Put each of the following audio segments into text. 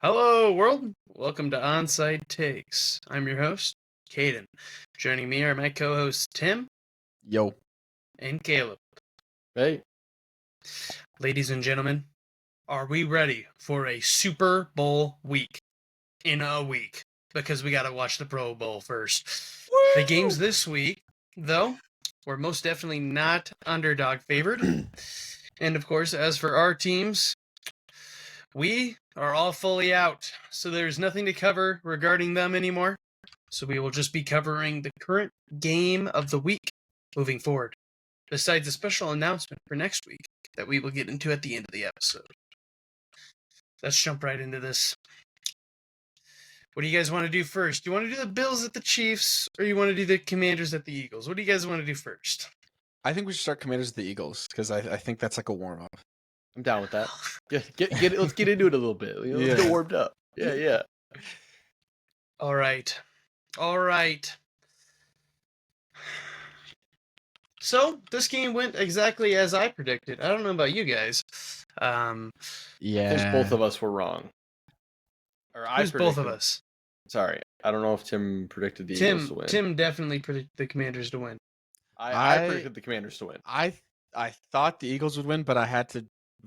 Hello, world. Welcome to Onside Takes. I'm your host, Kaiden. Joining me are my co-hosts Tim Yo. and Caleb. Hey. Ladies and gentlemen, are we ready for a Super Bowl week in a week? Because we got to watch the Pro Bowl first. Woo! The games this week, though, were most definitely not underdog favored. And of course, as for our teams, we are all fully out, so there's nothing to cover regarding them anymore. So we will just be covering the current game of the week moving forward, besides a special announcement for next week that we will get into at the end of the episode. Let's jump right into this. What do you guys want to do first? Do you want to do the Bills at the Chiefs, or you want to do the Commanders at the Eagles? What do you guys want to do first? I think we should start Commanders at the Eagles because I think that's like a warm up. I'm down with that. Let's get into it a little bit. Let's get warmed up. Yeah. All right. So this game went exactly as I predicted. I don't know about you guys. Yeah. I think both of us were wrong. Or Who's both of us? Sorry, I don't know if Tim predicted the Eagles to win. Tim definitely predicted the Commanders to win. I predicted the Commanders to win. I thought the Eagles would win, but I had to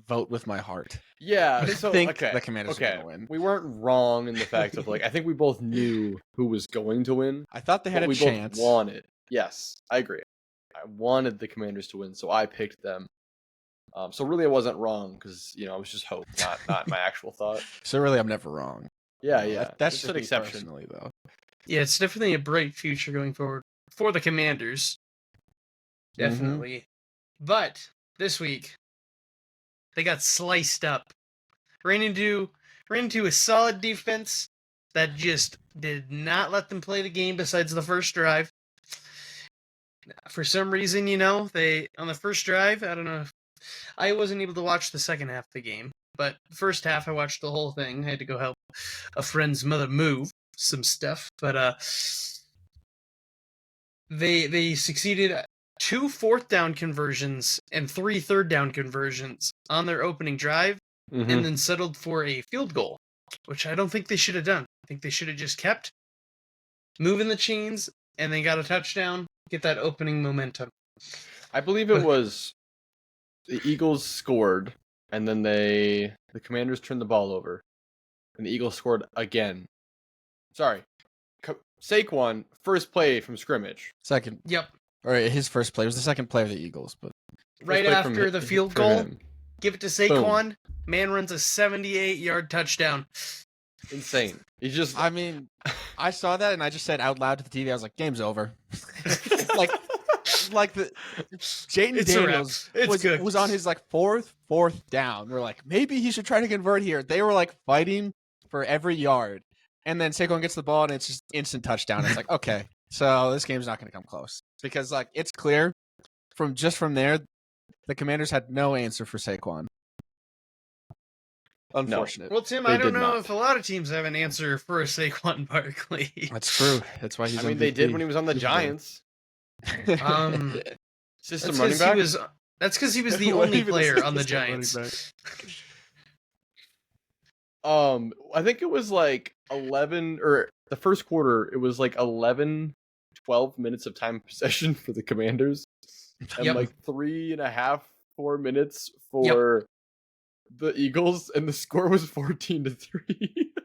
vote with my heart. Yeah, I think the Commanders were going to win. We weren't wrong in the fact of I think we both knew who was going to win. I thought they had a chance. Both wanted. Yes, I agree. I wanted the Commanders to win, so I picked them. So really, I wasn't wrong because it was just hope, not my actual thought. So really, I'm never wrong. Yeah. That's just an exception, personally, though. Yeah, it's definitely a bright future going forward for the Commanders. Definitely. Mm-hmm. But this week, they got sliced up. Ran into a solid defense that just did not let them play the game besides the first drive. For some reason, they on the first drive, I don't know. I wasn't able to watch the second half of the game, but first half I watched the whole thing. I had to go help a friend's mother move some stuff, but they succeeded 2 fourth down conversions and 3 third down conversions on their opening drive, and then settled for a field goal, which I don't think they should have done. I think they should have just kept moving the chains, and they got a touchdown, get that opening momentum. I believe it was the Eagles scored, and then the Commanders turned the ball over, and the Eagles scored again. Sorry. Saquon, first play from scrimmage. Second. Yep. Or his first play. It was the second play of the Eagles. But right after the field goal, give it to Saquon. Boom. Man runs a 78-yard touchdown. Insane. He's just... I mean, I saw that, and I just said out loud to the TV, I was like, game's over. like the Jaden Daniels was on his fourth down. We're like, maybe he should try to convert here. They were fighting for every yard, and then Saquon gets the ball and it's just instant touchdown. It's like, okay, so this game's not going to come close because it's clear from there, the Commanders had no answer for Saquon. Unfortunate. No. Well, Tim, I don't know if a lot of teams have an answer for a Saquon Barkley. That's true. That's why he's. I mean, they did when he was on the Giants. System running back. That's because he was the only player on the Giants. I think it was 11 or the first quarter. It was 11, 12 minutes of time possession for the Commanders, and 3.5, 4 minutes for the Eagles, and the score was 14-3.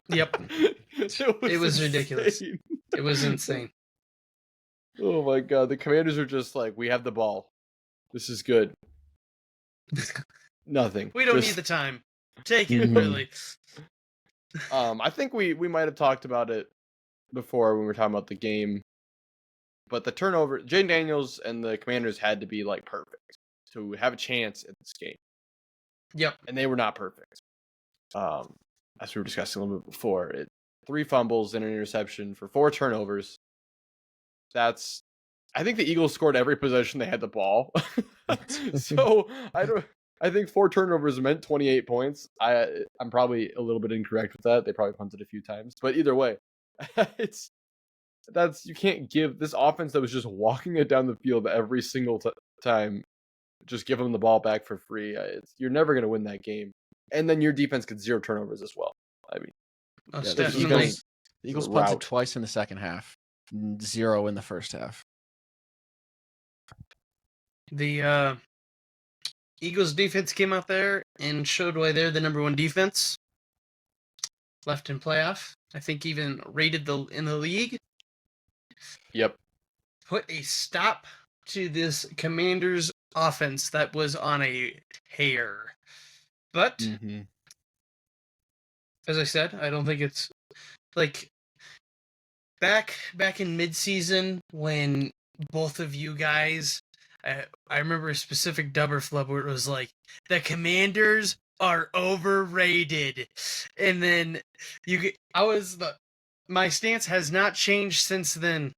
Yep, it was ridiculous. It was insane. Oh my god, the Commanders are just we have the ball. This is good. Nothing. We don't need the time. Take it, really. I think we might have talked about it before when we were talking about the game. But the turnover, Jaden Daniels and the Commanders had to be perfect to have a chance at this game. Yep. And they were not perfect. As we were discussing a little bit before, 3 fumbles and an interception for 4 turnovers. I think the Eagles scored every possession they had the ball. So I think 4 turnovers meant 28 points. I'm probably a little bit incorrect with that. They probably punted a few times, but either way, you can't give this offense that was just walking it down the field every single time. Just give them the ball back for free. You're never going to win that game. And then your defense gets 0 turnovers as well. I mean, Most The definitely. Eagles Route. punted twice in the second half, 0 in the first half. The Eagles defense came out there and showed why they're the number one defense left in playoff. I think even rated in the league. Yep. Put a stop to this Commanders offense that was on a tear. But as I said, I don't think it's like back in midseason when both of you guys, I remember a specific dubber flub where it was like the Commanders are overrated, and then my stance has not changed since then.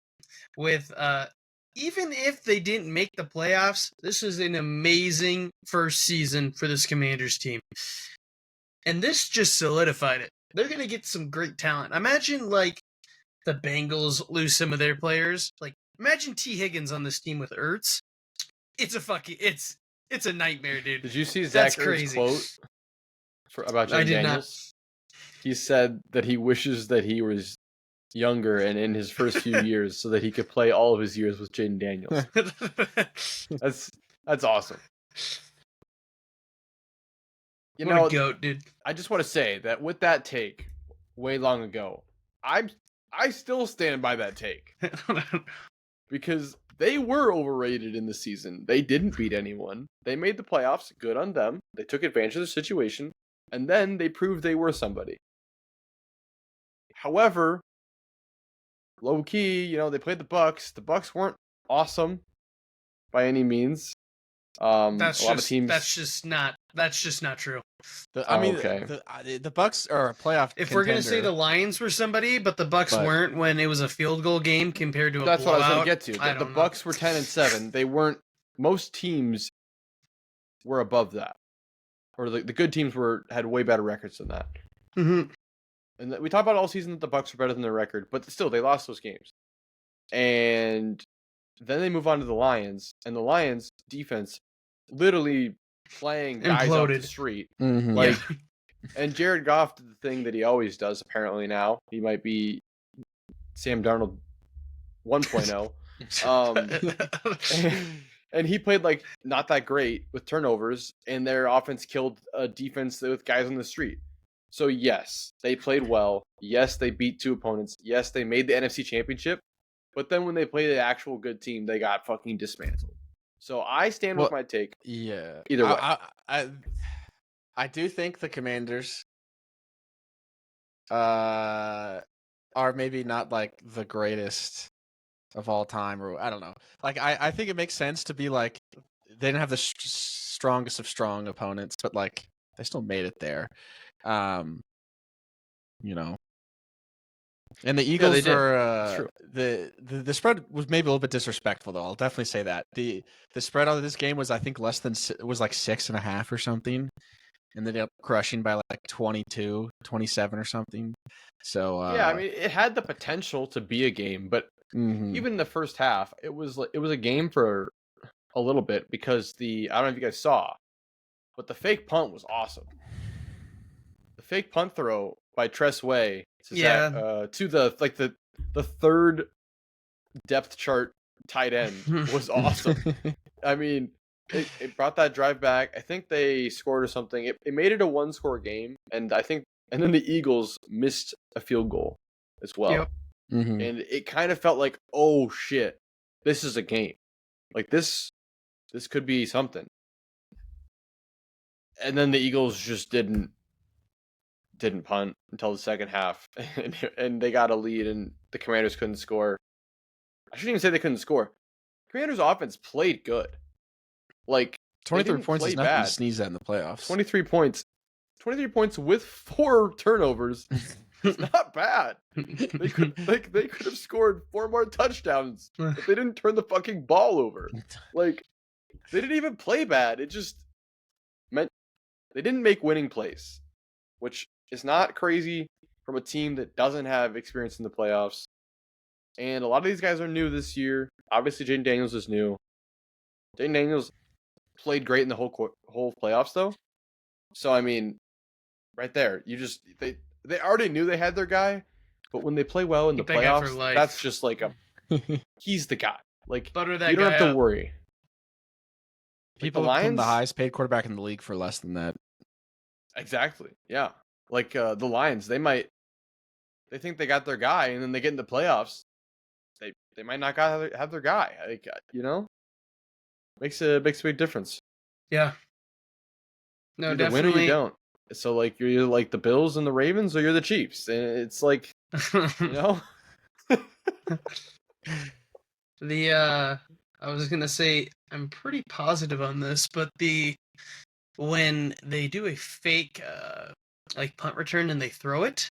With even if they didn't make the playoffs, this was an amazing first season for this Commanders team. And this just solidified it. They're going to get some great talent. Imagine, like, the Bengals lose some of their players. Like, imagine T. Higgins on this team with Ertz. It's a nightmare, dude. Did you see Zach Ertz's quote about Jay Daniels? He said that he wishes that he was younger and in his first few years so that he could play all of his years with Jaden Daniels. That's awesome. What a goat, dude. I just want to say that with that take way long ago, I still stand by that take. Because they were overrated in the season. They didn't beat anyone. They made the playoffs, good on them. They took advantage of the situation, and then they proved they were somebody. However, low key, they played the Bucks. The Bucks weren't awesome by any means. That's just not true. The Bucks are a playoff. If we're gonna say the Lions were somebody, but the Bucks weren't when it was a field goal game compared to a that's blowout. What I was gonna get to. The Bucks were 10-7. They weren't. Most teams were above that, or the good teams had way better records than that. Mm-hmm. And we talked about all season that the Bucks were better than their record, but still they lost those games. And then they move on to the Lions, and the Lions defense literally playing guys off the street. Mm-hmm. And Jared Goff did the thing that he always does. Apparently now he might be Sam Darnold 1.0. And he played like not that great with turnovers, and their offense killed a defense with guys on the street. So yes, they played well. Yes, they beat 2 opponents. Yes, they made the NFC Championship. But then when they played the actual good team, they got fucking dismantled. So I stand with my take. Yeah. Either way. I do think the Commanders are maybe not like the greatest of all time, or I don't know. Like I think it makes sense to be like they didn't have the strongest of strong opponents, but like they still made it there. And the Eagles are the spread was maybe a little bit disrespectful though. I'll definitely say that the spread on this game was I think less than was like 6.5 or something, and they ended up crushing by like 22, 27 or something. So yeah, I mean it had the potential to be a game, but even the first half it was a game for a little bit because I don't know if you guys saw, but the fake punt was awesome. The fake punt throw by Tress Way to the third depth chart tight end was awesome. I mean, it brought that drive back. I think they scored or something. It made it a 1-score game, and then the Eagles missed a field goal as well. Yep. Mm-hmm. And it kind of felt like, oh shit, this is a game. Like this could be something. And then the Eagles just didn't punt until the second half, and they got a lead, and the Commanders couldn't score. I shouldn't even say they couldn't score. Commanders' offense played good. Like 23 points is nothing to sneeze at in the playoffs. 23 points. 23 points with 4 turnovers. It's not bad. They could have scored 4 more touchdowns if they didn't turn the fucking ball over. Like they didn't even play bad. It just meant they didn't make winning plays, which is not crazy from a team that doesn't have experience in the playoffs. And a lot of these guys are new this year. Obviously, Jaden Daniels is new. Jaden Daniels played great in the whole playoffs, though. So, I mean, right there, they already knew they had their guy, but when they play well in the Keep that guy for playoffs, life. that's just like he's the guy. Like Butter that you don't guy have to up. worry. People like have become the Lions, highest paid quarterback in the league for less than that. exactly. Yeah, like the Lions, they think they got their guy, and then they get into playoffs, they might not have their guy. Like makes a big difference. Yeah. No, You either definitely. win or you don't. So like you're either like the Bills and the Ravens, or you're the Chiefs, and it's like I was gonna say I'm pretty positive on this, but when they do a fake like punt return and they throw it,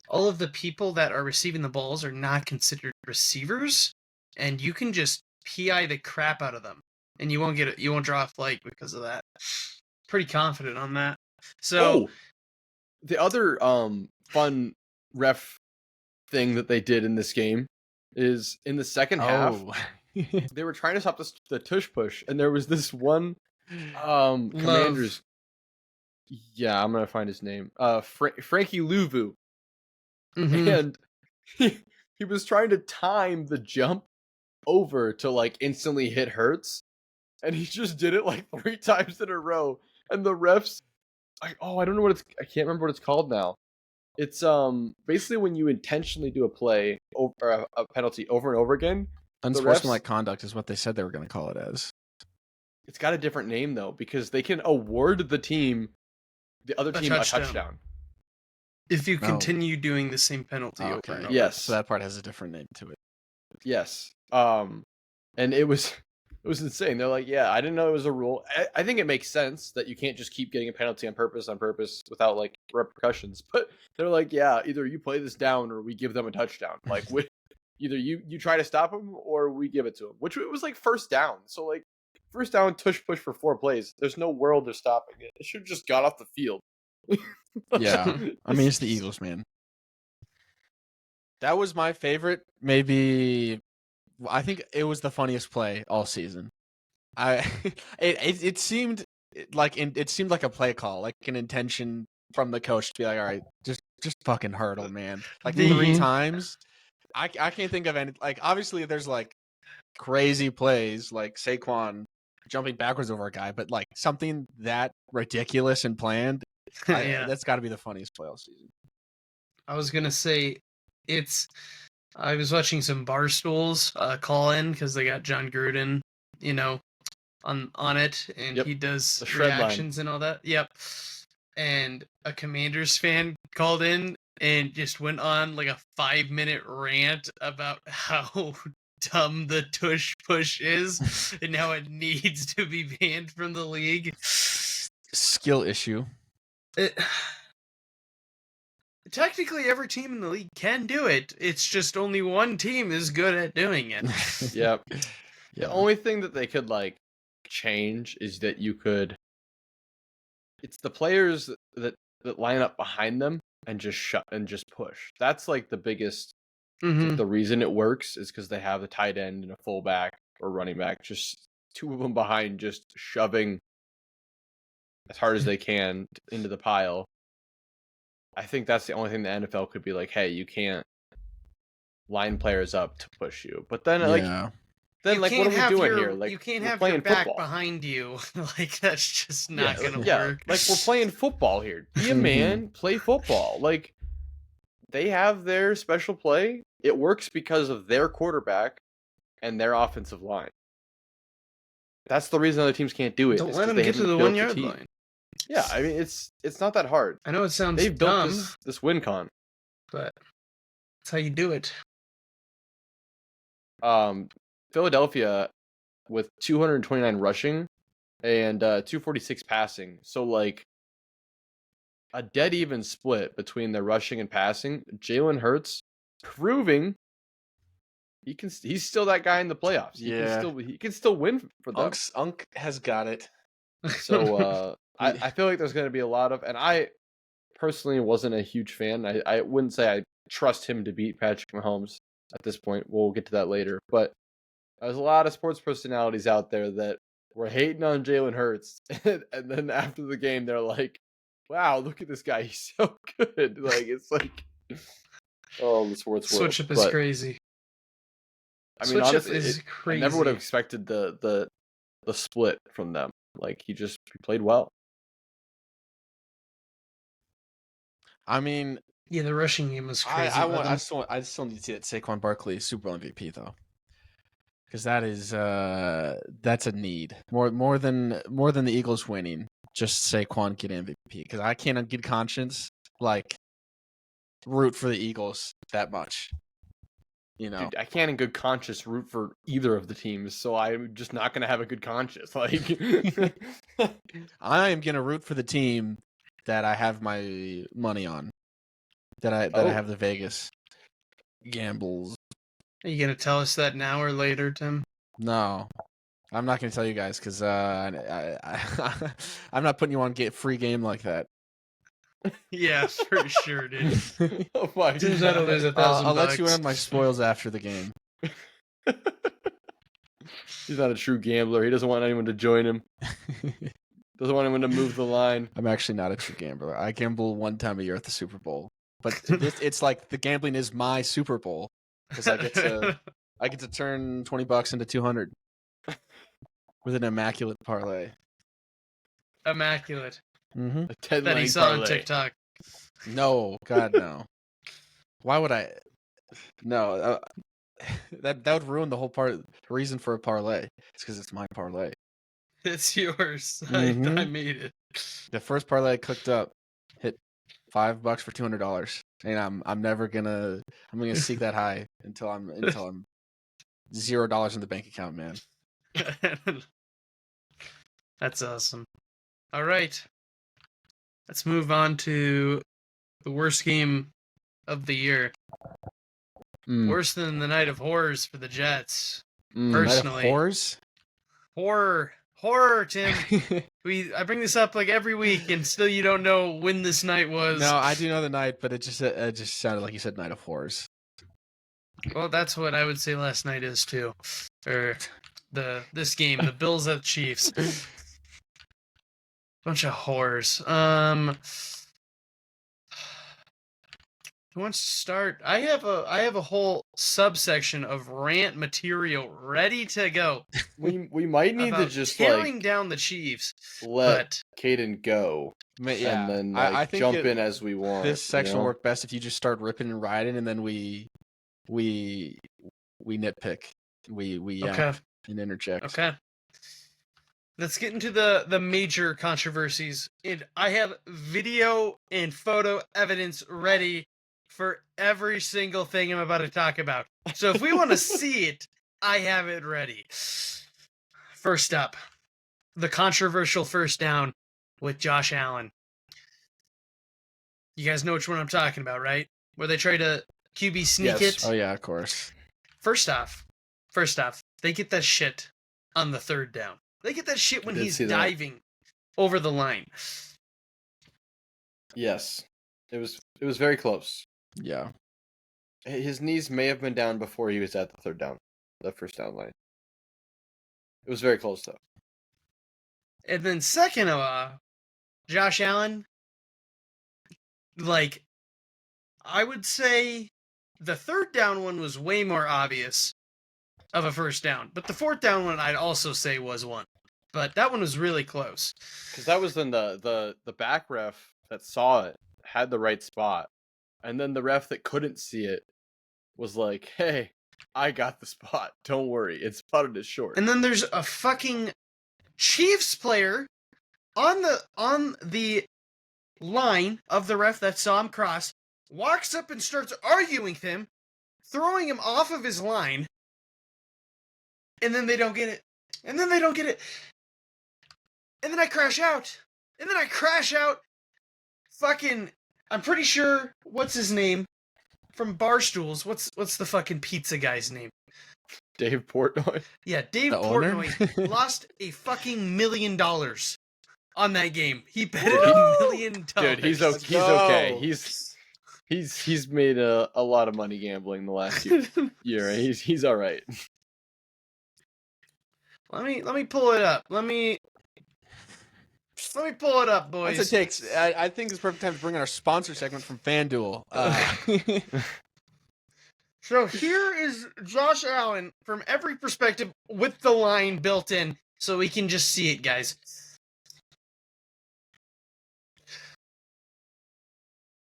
all of the people that are receiving the balls are not considered receivers, and you can just PI the crap out of them, and you won't draw a flag because of that. Pretty confident on that. So the other fun ref thing that they did in this game is in the second half they were trying to stop the tush push, and there was this one Commanders. Yeah, I'm gonna find his name. Frankie Louvu. Mm-hmm. And he was trying to time the jump over to like instantly hit Hurts, and he just did it like 3 times in a row. And the refs, I don't know I can't remember what it's called now. It's basically when you intentionally do a play or a penalty over and over again. Unsportsmanlike conduct is what they said they were going to call it as. It's got a different name though, because they can award the other team a touchdown. If you continue doing the same penalty over and over. Yes. So that part has a different name to it. Yes. And it was insane. They're like, yeah, I didn't know it was a rule. I think it makes sense that you can't just keep getting a penalty on purpose without like repercussions. But they're like, yeah, either you play this down or we give them a touchdown. Like either you try to stop them or we give it to them. Which it was like first down. So like first down, tush push for 4 plays. There's no world they're stopping it. It should have just got off the field. Yeah. I mean, it's the Eagles, man. That was my favorite. Maybe I think it was the funniest play all season. It seemed like a play call, like an intention from the coach to be like, all right, just fucking hurdle, man. Like 3 times. I can't think of any. Like obviously there's like crazy plays like Saquon jumping backwards over a guy, but like something that ridiculous and planned. That's got to be the funniest play all season. I was gonna say I was watching some Barstools call in because they got John Gruden, on it, and he does reactions and all that. Yep. And a Commanders fan called in and just went on like a 5-minute rant about how dumb the tush push is and how it needs to be banned from the league. Skill issue. Technically, every team in the league can do it. It's just only one team is good at doing it. Yep. The only thing that they could like change is that it's the players that line up behind them and just push. That's like the biggest. The reason it works is because they have the tight end and a fullback or running back, just 2 of them behind, just shoving as hard as they can into the pile. I think that's the only thing the NFL could be like, hey, you can't line players up to push you. But then what are we doing here? Like, you can't have your back behind you. Like that's just not gonna work. Like we're playing football here. Be a man, play football. Like they have their special play. It works because of their quarterback and their offensive line. That's the reason other teams can't do it. Don't let them get to the 1-yard line. Yeah, I mean it's not that hard. I know it sounds They've dumb, built this win con, but that's how you do it. Philadelphia with 229 rushing and 246 passing. So like a dead even split between their rushing and passing. Jalen Hurts proving he's still that guy in the playoffs. He can still win for them. Unk has got it. So I feel like there's going to be a lot of, and I personally wasn't a huge fan. I wouldn't say I trust him to beat Patrick Mahomes at this point. We'll get to that later. But there's a lot of sports personalities out there that were hating on Jalen Hurts. And then after the game, they're like, wow, look at this guy, he's so good. Like it's like, oh, the sports world. Switch up is crazy. I mean, Switch up honestly, is crazy. I never would have expected the split from them. Like he played well. I mean, yeah, the rushing game was crazy. I still need to see that Saquon Barkley Super Bowl MVP though, because that's a need more than the Eagles winning. Just Saquon get MVP, because I can't in good conscience like root for the Eagles that much. You know, dude, I can't in good conscience root for either of the teams, so I'm just not gonna have a good conscience. Like, I am gonna root for the team that I have my money on. That I have the Vegas gambles. Are you gonna tell us that now or later, Tim? No, I'm not gonna tell you guys because I'm not putting you on free game like that. Yeah, for sure, dude. Oh my Tim's gonna lose $1,000. I'll let you in on my spoils after the game. He's not a true gambler. He doesn't want anyone to join him. Doesn't want anyone to move the line. I'm actually not a true gambler. I gamble one time a year at the Super Bowl. But it's like the gambling is my Super Bowl because I get to turn $20 into 200 with an immaculate parlay. Immaculate. Mm-hmm. That he saw on TikTok. No, God no. Why would I? No, that would ruin the whole reason for a parlay. It's because it's my parlay. It's yours. Mm-hmm. I made it. The first parlay I cooked up hit $5 for $200, and I'm never gonna seek that high until I'm $0 in the bank account, man. That's awesome. All right, let's move on to the worst game of the year. Worse than the Night of Horrors for the Jets. Personally, Night of Horrors? Horror, Tim. I bring this up like every week, and still you don't know when this night was. No, I do know the night, but it just sounded like you said Night of Horrors. Well, that's what I would say last night is too, or this game, the Bills at Chiefs. Bunch of horrors. Who wants to start? I have a whole subsection of rant material ready to go. We might need to just tearing down the Chiefs. Let Kaiden go. Yeah, and then I think jump in as we want. This section will work best if you just start ripping and riding, and then we nitpick, we okay, and interject. Okay. Let's get into the major controversies. And I have video and photo evidence ready for every single thing I'm about to talk about. So if we want to see it, I have it ready. First up, the controversial first down with Josh Allen. You guys know which one I'm talking about, right? Where they try to QB sneak it. Oh yeah, of course. First off, they get that shit on the third down. They get that shit when he's diving over the line. Yes. It was very close. Yeah. His knees may have been down before he was at the first down line. It was very close though. And then second of all, Josh Allen, like, I would say the third down one was way more obvious of a first down. But the fourth down one I'd also say was one. But that one was really close. Because that was then the back ref that saw it had the right spot. And then the ref that couldn't see it was like, hey, I got the spot. Don't worry. It spotted it short. And then there's a fucking Chiefs player on the line of the ref that saw him cross, walks up and starts arguing with him, throwing him off of his line. And then they don't get it. And then they don't get it. And then I crash out. Fucking, I'm pretty sure, what's his name? From Barstools. What's the fucking pizza guy's name? Dave Portnoy? Yeah, Dave Portnoy lost a fucking $1 million on that game. He bet it $1 million. Dude, he's okay. He's made a lot of money gambling the last year. He's all right. Let me pull it up. Let me pull it up, boys. Onside Takes. I think it's perfect time to bring in our sponsor segment from FanDuel. So here is Josh Allen from every perspective with the line built in, so we can just see it, guys.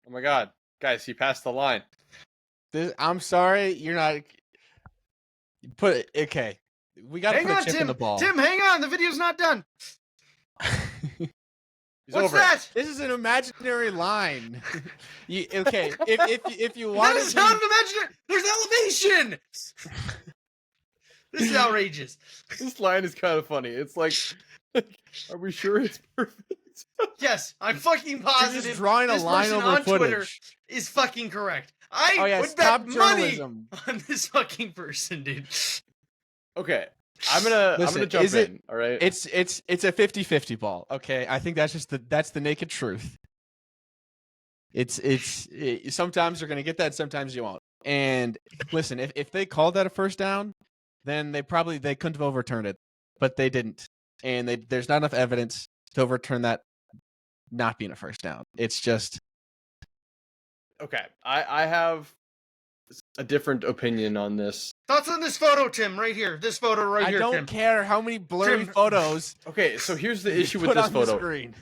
Oh my God, guys, he passed the line. I'm sorry, you're not. Okay, we got to put a chip Tim, in the ball. Tim, hang on. The video's not done. What's over that? This is an imaginary line. Okay, if you want That is not an imaginary. There's elevation. This is outrageous. This line is kind of funny. It's like, are we sure it's perfect? Yes, I'm fucking positive. Just drawing a this line person over on footage. Twitter is fucking correct. I would stop bet money journalism. on this fucking person, dude. Okay, I'm gonna jump in. All right, It's a 50-50 ball. Okay, I think that's the naked truth. Sometimes you're gonna get that, sometimes you won't. And listen, if they called that a first down, then they couldn't have overturned it, but they didn't, and there's not enough evidence to overturn that not being a first down. It's just okay. I have a different opinion on this. Thoughts on this photo, Tim? Right here. This photo right here, I don't Tim. care how many blurry Tim. photos. Okay, so here's the issue with put this on photo. the screen.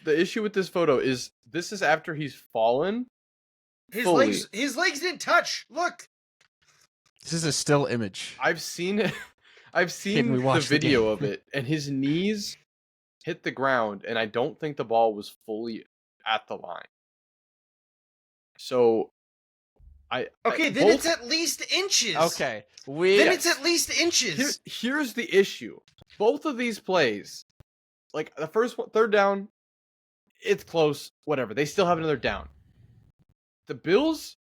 The issue with this photo is this is after he's fallen. His fully. legs didn't touch. Look. This is a still image. I've seen it. I've seen we the watched the video game? of it, and his knees hit the ground, and I don't think the ball was fully at the line. So, Okay, then it's at least inches. Okay, Then it's at least inches. Here's the issue. Both of these plays, like the first one, third down, it's close. Whatever. They still have another down. The Bills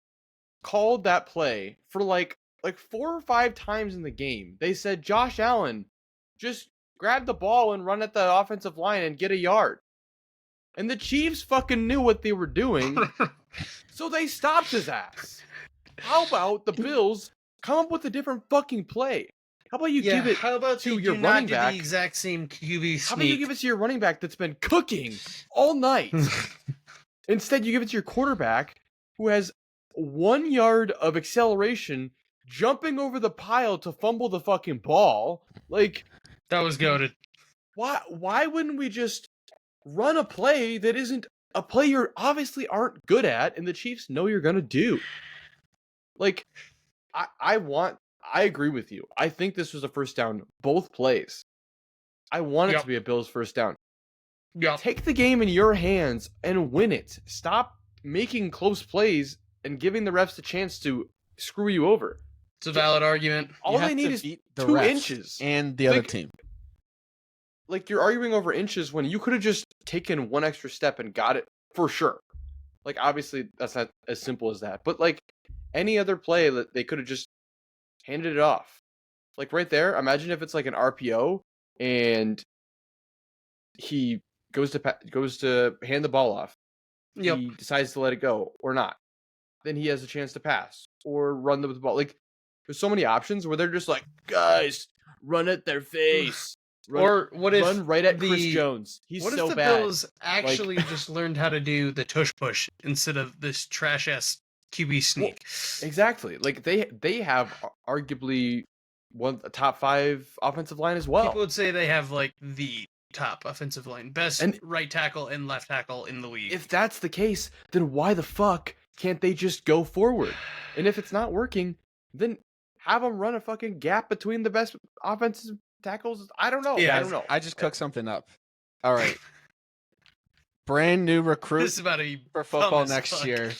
called that play for like 4 or 5 times in the game. They said, Josh Allen, just grab the ball and run at the offensive line and get a yard. And the Chiefs fucking knew what they were doing, so they stopped his ass. How about the Bills come up with a different fucking play? How about you give it to your running back? The exact same QB sneak. How about you give it to your running back that's been cooking all night? Instead, you give it to your quarterback who has 1 yard of acceleration jumping over the pile to fumble the fucking ball. Like, that was goated. Why wouldn't we just run a play that isn't a play you obviously aren't good at and the Chiefs know you're gonna do? Like, I agree with you. I think this was a first down, both plays. I want it to be a Bills first down. Yeah. Take the game in your hands and win it. Stop making close plays and giving the refs a chance to screw you over. It's a valid argument. All they need is 2 inches. And the other team. Like, you're arguing over inches when you could have just taken 1 extra step and got it for sure. Like, obviously, that's not as simple as that. But, like, any other play that they could have just handed it off. Like, right there, imagine if it's like an RPO and he goes to hand the ball off. Yep. He decides to let it go or not. Then he has a chance to pass or run with the ball. Like, there's so many options where they're just like, guys, run at their face. Run right at Chris Jones? He's so bad. What if the Bills actually just learned how to do the tush push instead of this trash ass QB sneak? Well, exactly. Like, they have arguably a top 5 offensive line as well. People would say they have like the top offensive line, best right tackle and left tackle in the league. If that's the case, then why the fuck can't they just go forward? And if it's not working, then have them run a fucking gap between the best offensive tackles. I don't know. Yeah, I don't know. I just cooked something up. All right. Brand new recruit this is about to be for football next year.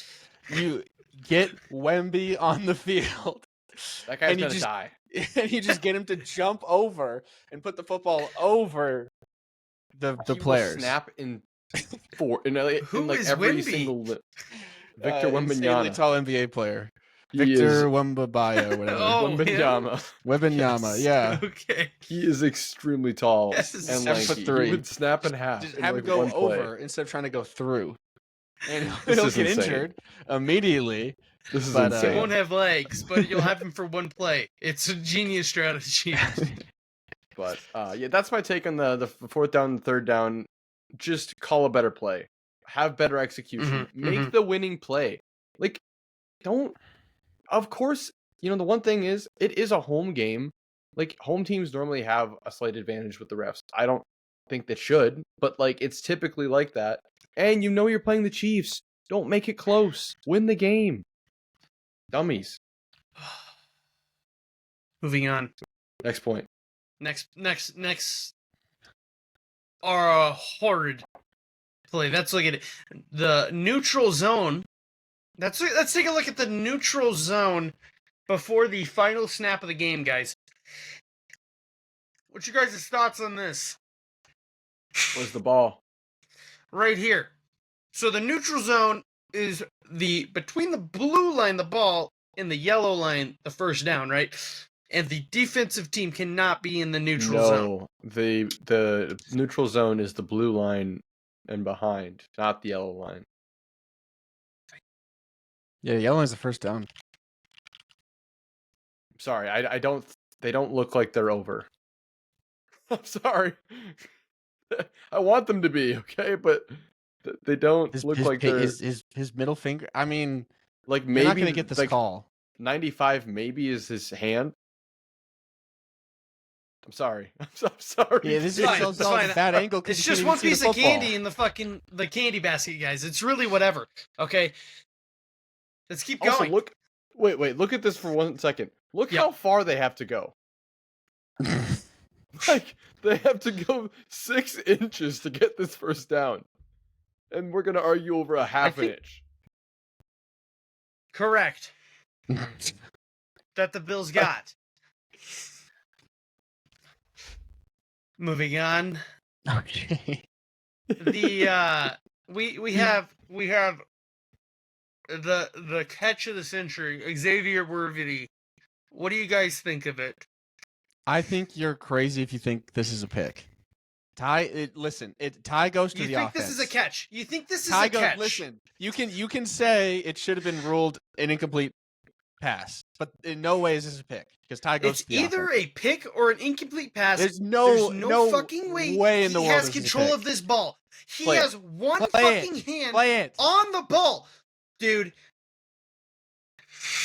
You get Wemby on the field. That guy's gonna die. And you just get him to jump over and put the football over the players. Snap in every Wemby? single Victor Wembanyama. Tall NBA player. Victor Wembanyama, whatever. Wembanyama, yeah. Okay. He is extremely tall Yes, and 7'3". He would snap in half. Just have him go over instead of trying to go through. And he'll get injured immediately. This is He insane. won't have legs, but you'll have him for one play. It's a genius strategy. But yeah, that's my take on the fourth down and third down. Just call a better play. Have better execution. Make the winning play. Like, don't. Of course, the one thing is, it is a home game. Like, home teams normally have a slight advantage with the refs. I don't think they should, but like, it's typically like that. And you're playing the Chiefs. Don't make it close. Win the game. Dummies. Moving on. Next point. Next. Are horrid play. Let's look at it. The neutral zone. Let's take a look at the neutral zone before the final snap of the game, guys. What's your guys' thoughts on this? Where's the ball? Right here. So the neutral zone is between the blue line, the ball, and the yellow line, the first down, right? And the defensive team cannot be in the neutral zone. No, the neutral zone is the blue line and behind, not the yellow line. Yeah, the yellow line's the first down. Sorry, I don't. They don't look like they're over. I'm sorry. I want them to be okay, but they don't look like they're. His middle finger. I mean, like maybe you're not gonna get this call. 95 maybe is his hand. I'm sorry. I'm sorry. Yeah, this is a bad angle. It's just one piece of candy in the candy basket, guys. It's really whatever. Okay, let's keep going. Also, look. Wait. Look at this for 1 second. Look how far they have to go. Like, they have to go 6 inches to get this first down, and we're gonna argue over a half an inch. Correct. That the Bills got. Moving on. Okay. The we have the catch of the century, Xavier Worthy. What do you guys think of it? I think you're crazy if you think this is a pick. Ty goes to the offense. You think this is a catch? You think this is a catch? Listen, you can say it should have been ruled an incomplete pass, but in no way is this a pick because Ty goes to the offense. It's either a pick or an incomplete pass. There's no fucking way in the world he has control of this ball. He has one fucking hand on the ball, dude.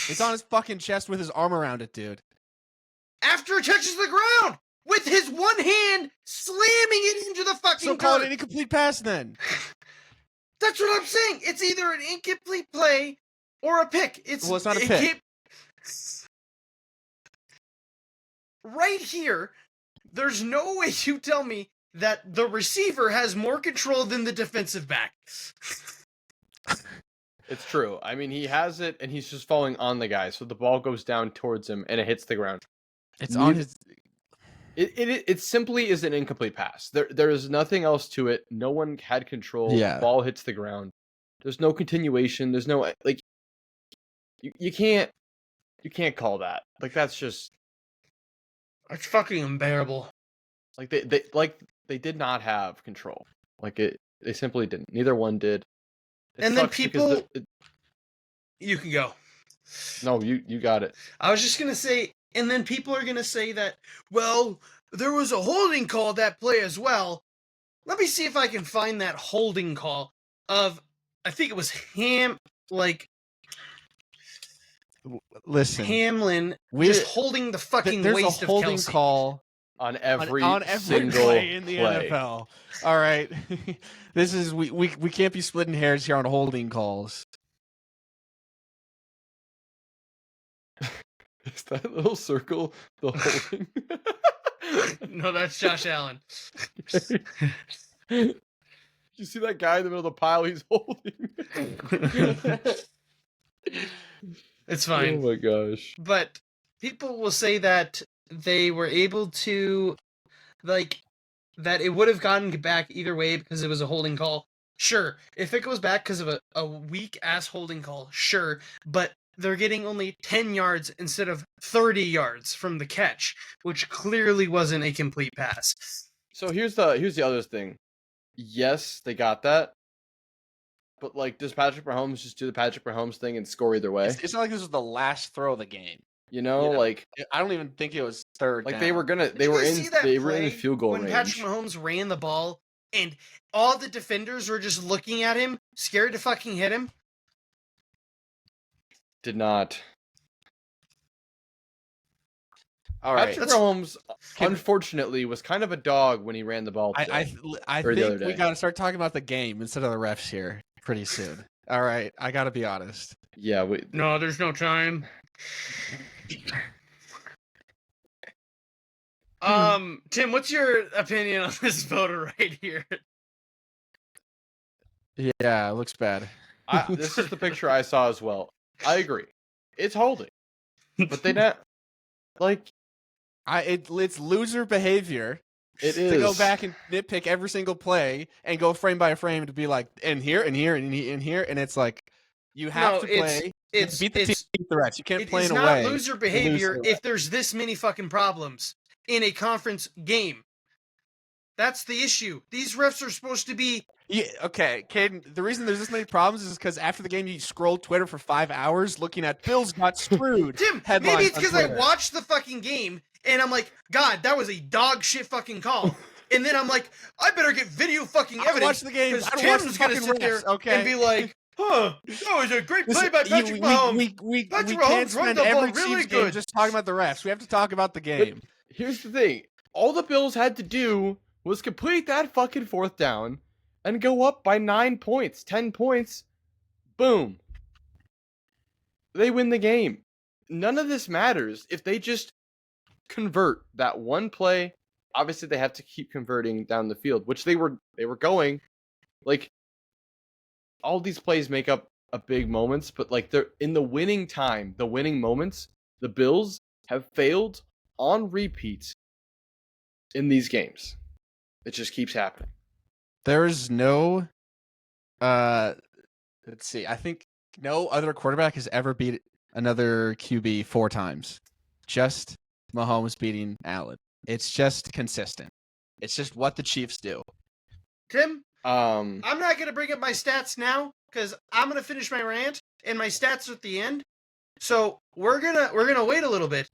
It's on his fucking chest with his arm around it, dude. After it touches the ground, with his one hand slamming it into the fucking dirt. So call it an incomplete pass then. That's what I'm saying. It's either an incomplete play or a pick. It's not a pick. Right here, there's no way you tell me that the receiver has more control than the defensive back. It's true. I mean, he has it, and he's just falling on the guy, so the ball goes down towards him, and it hits the ground. It's on his. It simply is an incomplete pass. There is nothing else to it. No one had control. Yeah. The ball hits the ground. There's no continuation. There's no like. You can't call that. Like, that's just. It's fucking unbearable. Like they did not have control. Like they simply didn't. Neither one did. And then people. You can go. No, you got it. I was just gonna say. And then people are going to say that, well, there was a holding call that play as well. Let me see if I can find that holding call of, I think it was Listen, Hamlin just holding the fucking waist of Kelsey. There's a holding call on every single play in the NFL. All right. This is, we can't be splitting hairs here on holding calls. Is that little circle the holding? No, that's Josh Allen. You see that guy in the middle of the pile? He's holding. It's fine. Oh my gosh. But people will say that they were able to, like, that it would have gone back either way because it was a holding call. Sure. If it goes back because of a weak-ass holding call, sure. But they're getting only 10 yards instead of 30 yards from the catch, which clearly wasn't a complete pass. So here's the other thing. Yes, they got that. But, like, does Patrick Mahomes just do the Patrick Mahomes thing and score either way? It's not like this was the last throw of the game. You know, like I don't even think it was third. Like down. they were in field goal range. Patrick Mahomes ran the ball, and all the defenders were just looking at him, scared to fucking hit him. Did not. All right. Patrick Mahomes, unfortunately, was kind of a dog when he ran the ball. I think we got to start talking about the game instead of the refs here pretty soon. All right, I got to be honest. Yeah. No, there's no time. Tim, what's your opinion on this photo right here? Yeah, it looks bad. This is the picture I saw as well. I agree. It's holding, but they not like. It's loser behavior. It is to go back and nitpick every single play and go frame by frame to be like, and here, and here, and here, and it's like you have to play. It's beat the team, beat the refs. You can't play in a way. It's not loser behavior if there's this many fucking problems in a conference game. That's the issue. These refs are supposed to be. Yeah, okay, Kaiden, the reason there's this many problems is because after the game you scrolled Twitter for 5 hours looking at Bills got screwed. Tim, maybe it's because I watched the fucking game and I'm like, God, that was a dog shit fucking call. And then I'm like, I better get video fucking evidence. I watched the game. Because Tim's going to sit there and be like, that was a great play by Patrick Mahomes. We can't spend every Chiefs game just talking about the refs. We have to talk about the game. But here's the thing. All the Bills had to do was complete that fucking fourth down and go up by 9 points, 10 points. Boom. They win the game. None of this matters if they just convert that one play. Obviously, they have to keep converting down the field, which they were going. Like, all these plays make up a big moments, but like they're in the winning time, the winning moments, the Bills have failed on repeat in these games. It just keeps happening. There's no let's see. I think no other quarterback has ever beat another QB 4 times. Just Mahomes beating Allen. It's just consistent. It's just what the Chiefs do. Tim, I'm not going to bring up my stats now because I'm going to finish my rant and my stats are at the end. So we're gonna wait a little bit,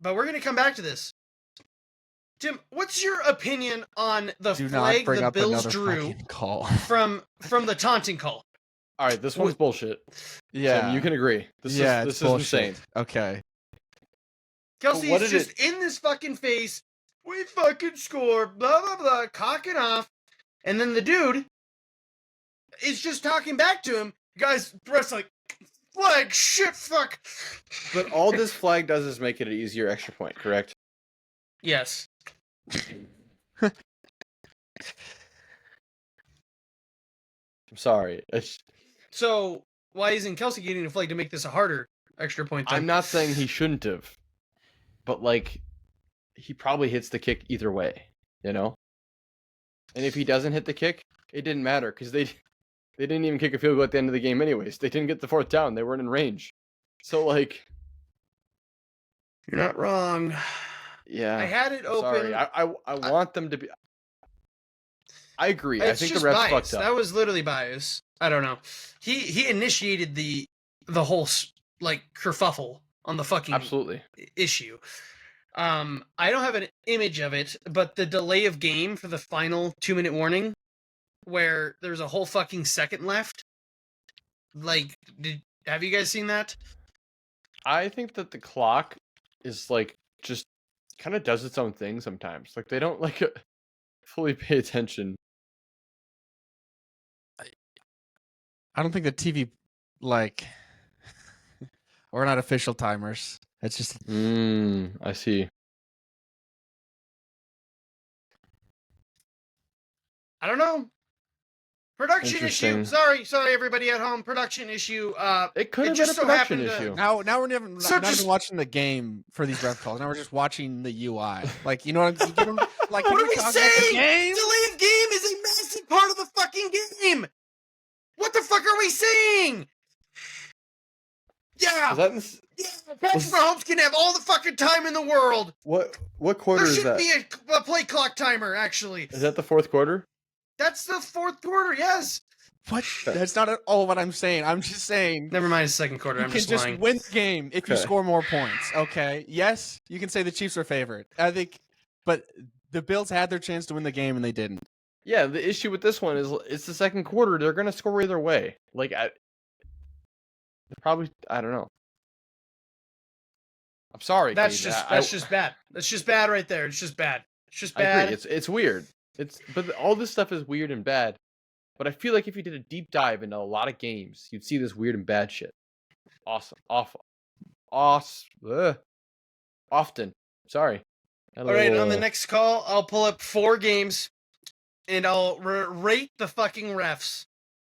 but we're going to come back to this. Tim, what's your opinion on the flag the Bills drew from the taunting call? All right, this one's bullshit. Yeah, Tim, you can agree. This is insane. Okay. Kelsey is just in this fucking face. We fucking score. Blah blah blah. Cocking off, and then the dude is just talking back to him. Guys, press like flag. Shit, fuck. But all this flag does is make it an easier extra point. Correct? Yes. I'm sorry. So why isn't Kelsey getting a flag to make this a harder extra point? I'm not saying he shouldn't have, but like he probably hits the kick either way, you know. And if he doesn't hit the kick, it didn't matter because they didn't even kick a field goal at the end of the game anyways. They didn't get the fourth down. They weren't in range. So like, you're not wrong. Yeah, I had it open. Sorry, I want them to be. I agree. It's I think just the refs bias. fucked up. That was literally bias. I don't know. He initiated the whole like kerfuffle on the fucking absolutely issue. I don't have an image of it, but the delay of game for the final 2-minute warning, where there's a whole fucking second left. Like, have you guys seen that? I think that the clock is like just kind of does its own thing sometimes. Like they don't like fully pay attention. I don't think the TV like we're not official timers. It's just I see. I don't know. Production issue. Sorry, everybody at home. Production issue. It could have been a production issue. Now we're not even watching the game for these ref calls. Now we're just watching the UI. Like, you know what I'm like? What are we saying? Delay of game is a massive part of the fucking game. What the fuck are we saying? Yeah. Patrick Mahomes can have all the fucking time in the world. What quarter is that? There should be a play clock timer, actually. Is that the fourth quarter? That's the fourth quarter, yes. What? That's not at all what I'm saying. I'm just saying. Never mind the second quarter. You I'm can just just lying. win the game if you Okay. score more points. Okay. Yes, you can say the Chiefs are favored. I think, but the Bills had their chance to win the game and they didn't. Yeah, the issue with this one is it's the second quarter. They're gonna score either way. Like, I don't know. I'm sorry. That's Kaiden. just bad. That's just bad right there. It's just bad. It's just I bad. agree. It's weird. But all this stuff is weird and bad. But I feel like if you did a deep dive into a lot of games, you'd see this weird and bad shit. Awesome. Awful. Often. Sorry. All right, on the next call, I'll pull up 4 games, and I'll rate the fucking refs.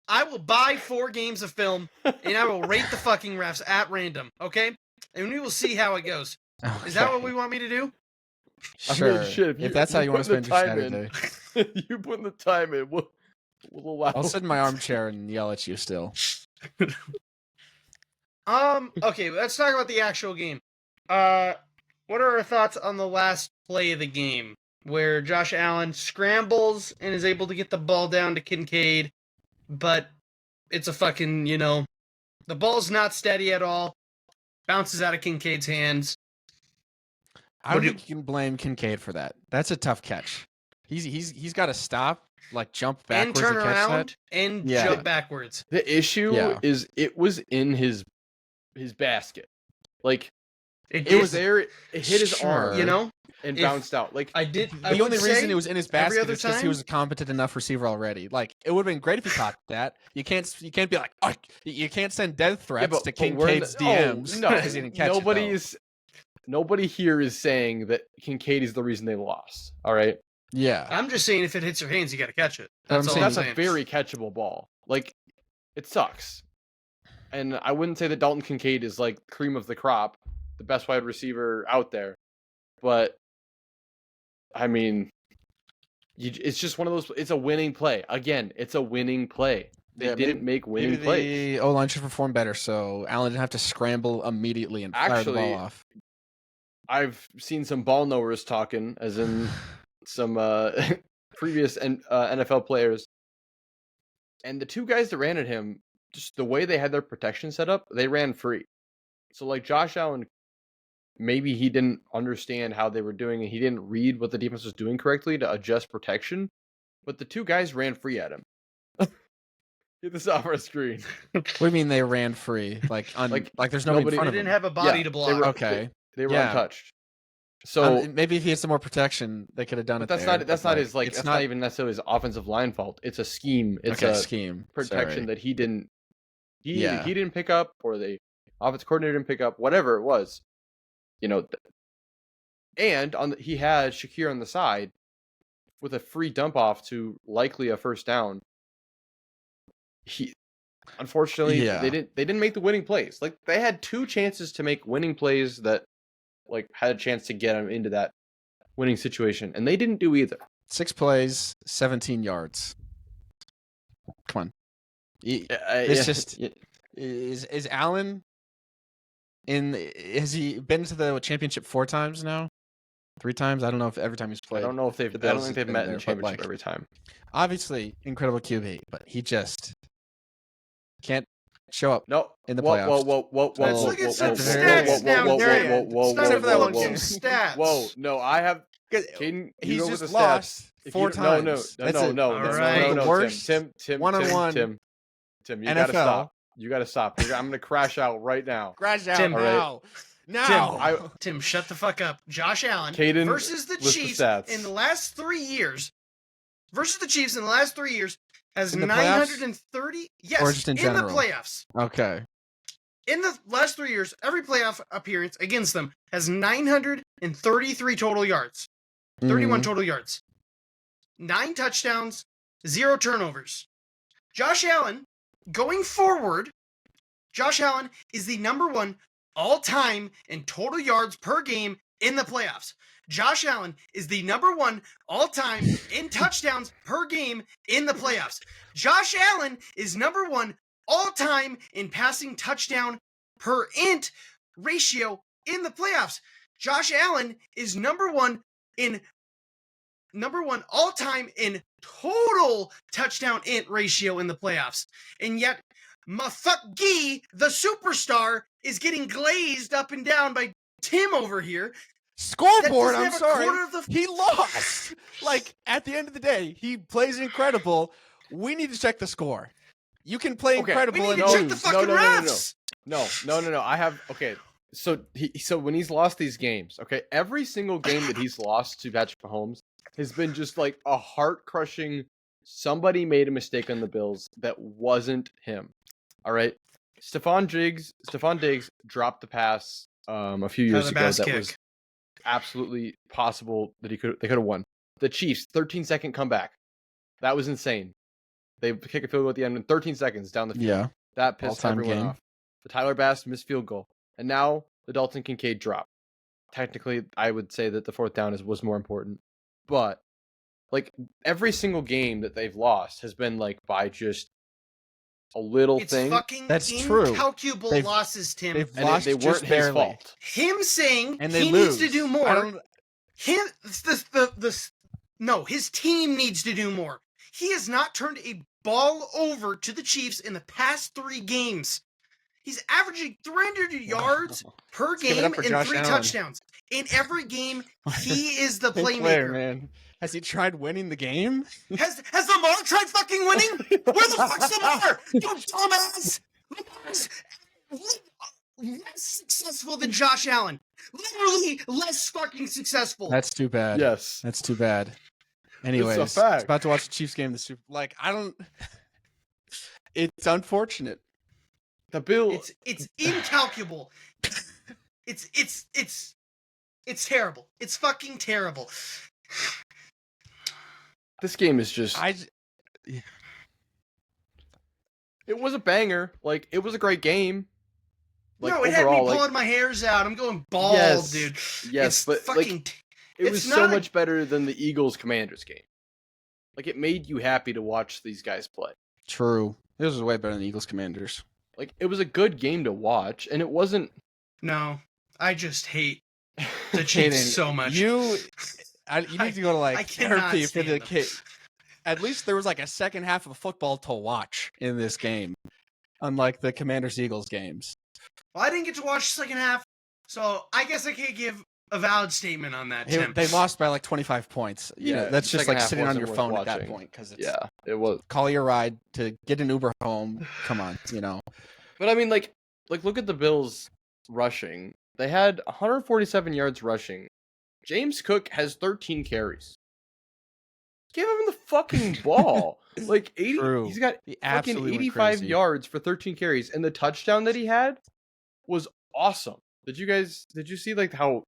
I will buy 4 games of film, and I will rate the fucking refs at random, okay? And we will see how it goes. Okay. Is that what we want me to do? Sure. I mean, shit, if that's how you want to spend your Saturday. You put the time in. We'll allow. I'll sit in my armchair and yell at you still. Okay, let's talk about the actual game. What are our thoughts on the last play of the game, where Josh Allen scrambles and is able to get the ball down to Kincaid, but it's a fucking, the ball's not steady at all, bounces out of Kincaid's hands. I don't think you can blame Kincaid for that. That's a tough catch. He's got to stop, like jump backwards and turn catch around that. and Yeah. jump backwards. The issue is it was in his basket. Like, it was there. It hit his arm, and bounced out. Like, the only reason it was in his basket is because he time? was a competent enough receiver already. Like, it would have been great if he caught that. You can't be like, oh, you can't send death threats to Kincaid's DMs. No, because he didn't catch it. Nobody here is saying that Kincaid is the reason they lost. All right. Yeah. I'm just saying, if it hits your hands, you got to catch it. I'm That's all saying I'm That's saying. a very catchable ball. Like, it sucks. And I wouldn't say that Dalton Kincaid is like cream of the crop, the best wide receiver out there. But, I mean, it's just one of those. It's a winning play. Again, it's a winning play. They didn't make winning plays. The O-line should perform better, so Allen didn't have to scramble immediately and fire the ball off. I've seen some ball knowers talking, as in some previous NFL players. And the 2 guys that ran at him, just the way they had their protection set up, they ran free. So, like, Josh Allen, maybe he didn't understand how they were doing and he didn't read what the defense was doing correctly to adjust protection. But the 2 guys ran free at him. Get this off our screen. What do you mean they ran free? Like there's nobody in front They of didn't him. have a body to block. They were untouched. So maybe if he had some more protection, they could have done it. That's not even necessarily his offensive line fault. It's a scheme. It's a scheme protection that he didn't pick up, or the offensive coordinator didn't pick up. Whatever it was, And he had Shakir on the side with a free dump off to likely a first down. Unfortunately, they didn't make the winning plays. Like, they had 2 chances to make winning plays that, like, had a chance to get them into that winning situation, and they didn't do either. 6 plays, 17 yards. Come on. Is Allen has he been to the championship 4 times now? 3 times? I don't know if every time he's played. I don't think they've met in the championship every time. Obviously, incredible QB, but he just can't show up in the playoffs. Let's look at some stats now, Grant. Whoa, no, I have. Kaiden, he's just lost 4 times. No, Tim, one-on-one. Tim, you gotta stop. You gotta stop. I'm gonna crash out right now. Crash out Tim, now. Now. Tim, shut the fuck up. Josh Allen Kaiden, versus the Chiefs in the last 3 years. Has 930. Yes, or just in general? The playoffs. Okay. In the last 3 years, every playoff appearance against them has 933 total yards. 31 total yards. 9 touchdowns, 0 turnovers. Josh Allen, going forward, Josh Allen is the number 1 all-time in total yards per game in the playoffs. Josh Allen is the number 1 all-time in touchdowns per game in the playoffs. Josh Allen is number 1 all-time in passing touchdown per int ratio in the playoffs. Josh Allen is number one all-time in total touchdown int ratio in the playoffs. And yet, Mafucky, the superstar, is getting glazed up and down by Tim over here. Scoreboard, I'm sorry. He lost. Like, at the end of the day, he plays incredible. We need to check the score. You can play incredible and check the fucking refs. No. I have So when he's lost these games, every single game that he's lost to Patrick Mahomes has been just like a heart crushing. Somebody made a mistake on the Bills that wasn't him. All right, Stephon Diggs dropped the pass a few years ago that was absolutely possible that they could have won. The Chiefs 13-second comeback, that was insane. They kick a field goal at the end in 13 seconds down the field. Yeah, that pissed everyone off. The Tyler Bass missed field goal, and now the Dalton Kincaid drop. Technically, I would say that the fourth down was more important, but like every single game that they've lost has been like by just a little thing. That's incalculable losses, Tim. They've lost they weren't his fault. Him saying and he needs to do more. His team needs to do more. He has not turned a ball over to the Chiefs in the past 3 games. He's averaging 300 yards per game and 3 touchdowns. In every game, he is the playmaker. Player, man. Has he tried winning the game? Has Lamar tried fucking winning? Where the fuck's Lamar? You dumbass! Lamar's less successful than Josh Allen. Literally less fucking successful. That's too bad. Yes. That's too bad. Anyways, it's a fact. About to watch the Chiefs game. It's unfortunate. The Bills. It's incalculable. It's terrible. It's fucking terrible. This game is just. It was a banger. Like, it was a great game. Like, no, it had me pulling my hairs out. I'm going bald, dude. Yes, but fucking. It was so much better than the Eagles-Commanders game. Like, it made you happy to watch these guys play. True. This was way better than the Eagles-Commanders. Like, it was a good game to watch, and it wasn't... No, I just hate the Chiefs so much. You need to go to, like, therapy for the kid. At least there was, like, a second half of football to watch in this game, unlike the Commanders-Eagles games. Well, I didn't get to watch the second half, so I guess I can't give a valid statement on that, Tim. They lost by like 25 points. That's just like sitting on your phone at that point because it was call your ride to get an Uber home. Come on, But I mean, like look at the Bills rushing. They had 147 yards rushing. James Cook has 13 carries. Give him the fucking ball. Like 80. True. He's got fucking 85 yards for 13 carries, and the touchdown that he had was awesome. Did you see like how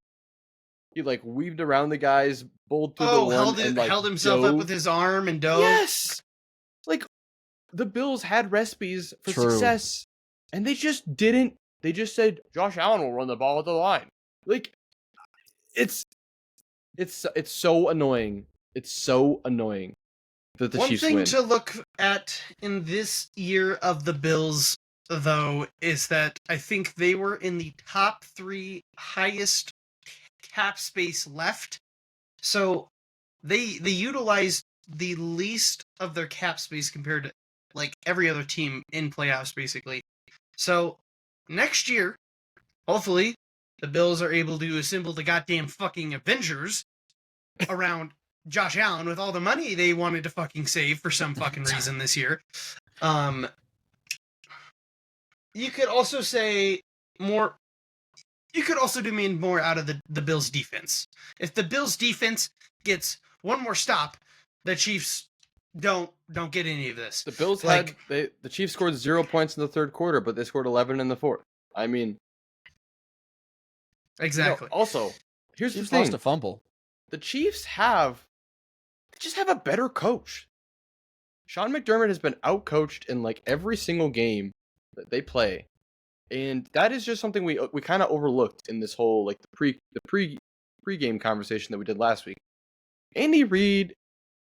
he like weaved around the guys, bowled through the one and like held himself up with his arm and dove? Yes. Like the Bills had recipes for success, and they just didn't. They just said Josh Allen will run the ball at the line. Like it's so annoying. It's so annoying that the Chiefs win. One thing to look at in this year of the Bills, though, is that I think they were in the top 3 highest cap space left. So they utilized the least of their cap space compared to like every other team in playoffs, basically. So next year, hopefully, the Bills are able to assemble the goddamn fucking Avengers around Josh Allen with all the money they wanted to fucking save for some fucking reason this year. You could also say more. You could also do more out of the Bills' defense. If the Bills' defense gets one more stop, the Chiefs don't get any of this. The Bills the Chiefs scored 0 points in the third quarter, but they scored 11 in the fourth. I mean, exactly. Also, here's the thing: lost a fumble. The Chiefs just have a better coach. Sean McDermott has been outcoached in like every single game that they play, and that is just something we kind of overlooked in this whole like the pre-game conversation that we did last week. Andy Reid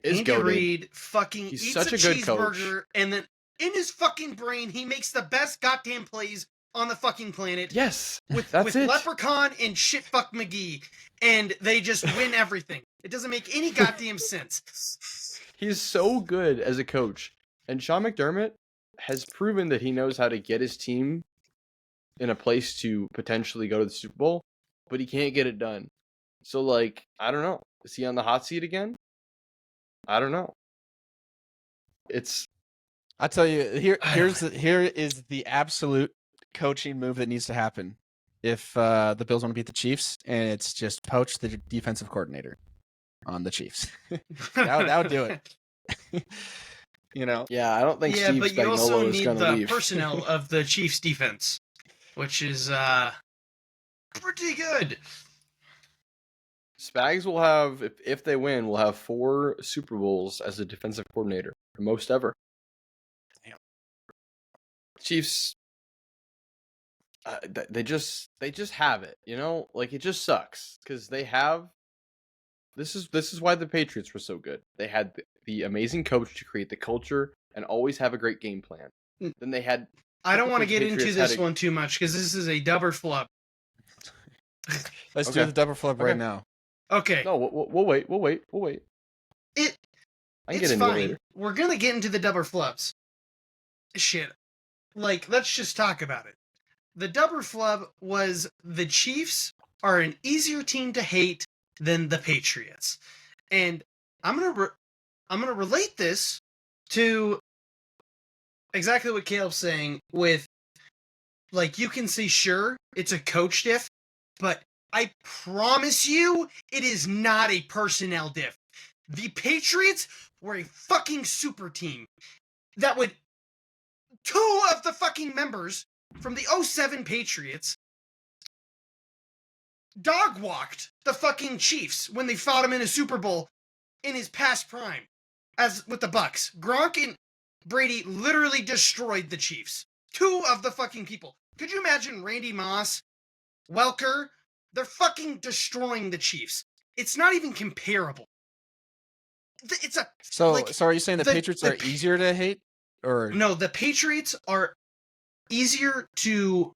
is goated. Andy Reid fucking eats such a good cheeseburger, coach. And then in his fucking brain he makes the best goddamn plays on the fucking planet. Yes, with Leprechaun and Shitfuck McGee, and they just win everything. It doesn't make any goddamn sense. He's so good as a coach. And Sean McDermott has proven that he knows how to get his team in a place to potentially go to the Super Bowl, but he can't get it done. So, like, I don't know. Is he on the hot seat again? I don't know. I'll tell you, here is the absolute coaching move that needs to happen if the Bills want to beat the Chiefs, and it's just poach the defensive coordinator on the Chiefs. that would do it. Yeah, I don't think Steve but you also Spagnuolo is need going to the leave. personnel of the Chiefs defense, which is pretty good. Spags will have, if they win, will have 4 Super Bowls as a defensive coordinator, the most ever. Damn. Chiefs, they just have it, like it just sucks because they have. This is why the Patriots were so good. They had the amazing coach to create the culture and always have a great game plan. Then they had. I don't want to get into this one too much because this is a dubber flub. Let's do the double flub right now. Okay. No, we'll wait. It's fine. Later. We're gonna get into the double flubs. Shit. Like, let's just talk about it. The double flub was the Chiefs are an easier team to hate than the Patriots, and I'm gonna relate this to exactly what Caleb's saying. With, like, you can say sure it's a coach diff, but I promise you, it is not a personnel diff. The Patriots were a fucking super team that would... 2 of the fucking members from the 07 Patriots dog-walked the fucking Chiefs when they fought him in a Super Bowl in his past prime, as with the Bucks. Gronk and Brady literally destroyed the Chiefs. 2 of the fucking people. Could you imagine Randy Moss, Welker? They're fucking destroying the Chiefs. It's not even comparable. It's a... So are you saying the Patriots are easier to hate? Or no, the Patriots are easier to...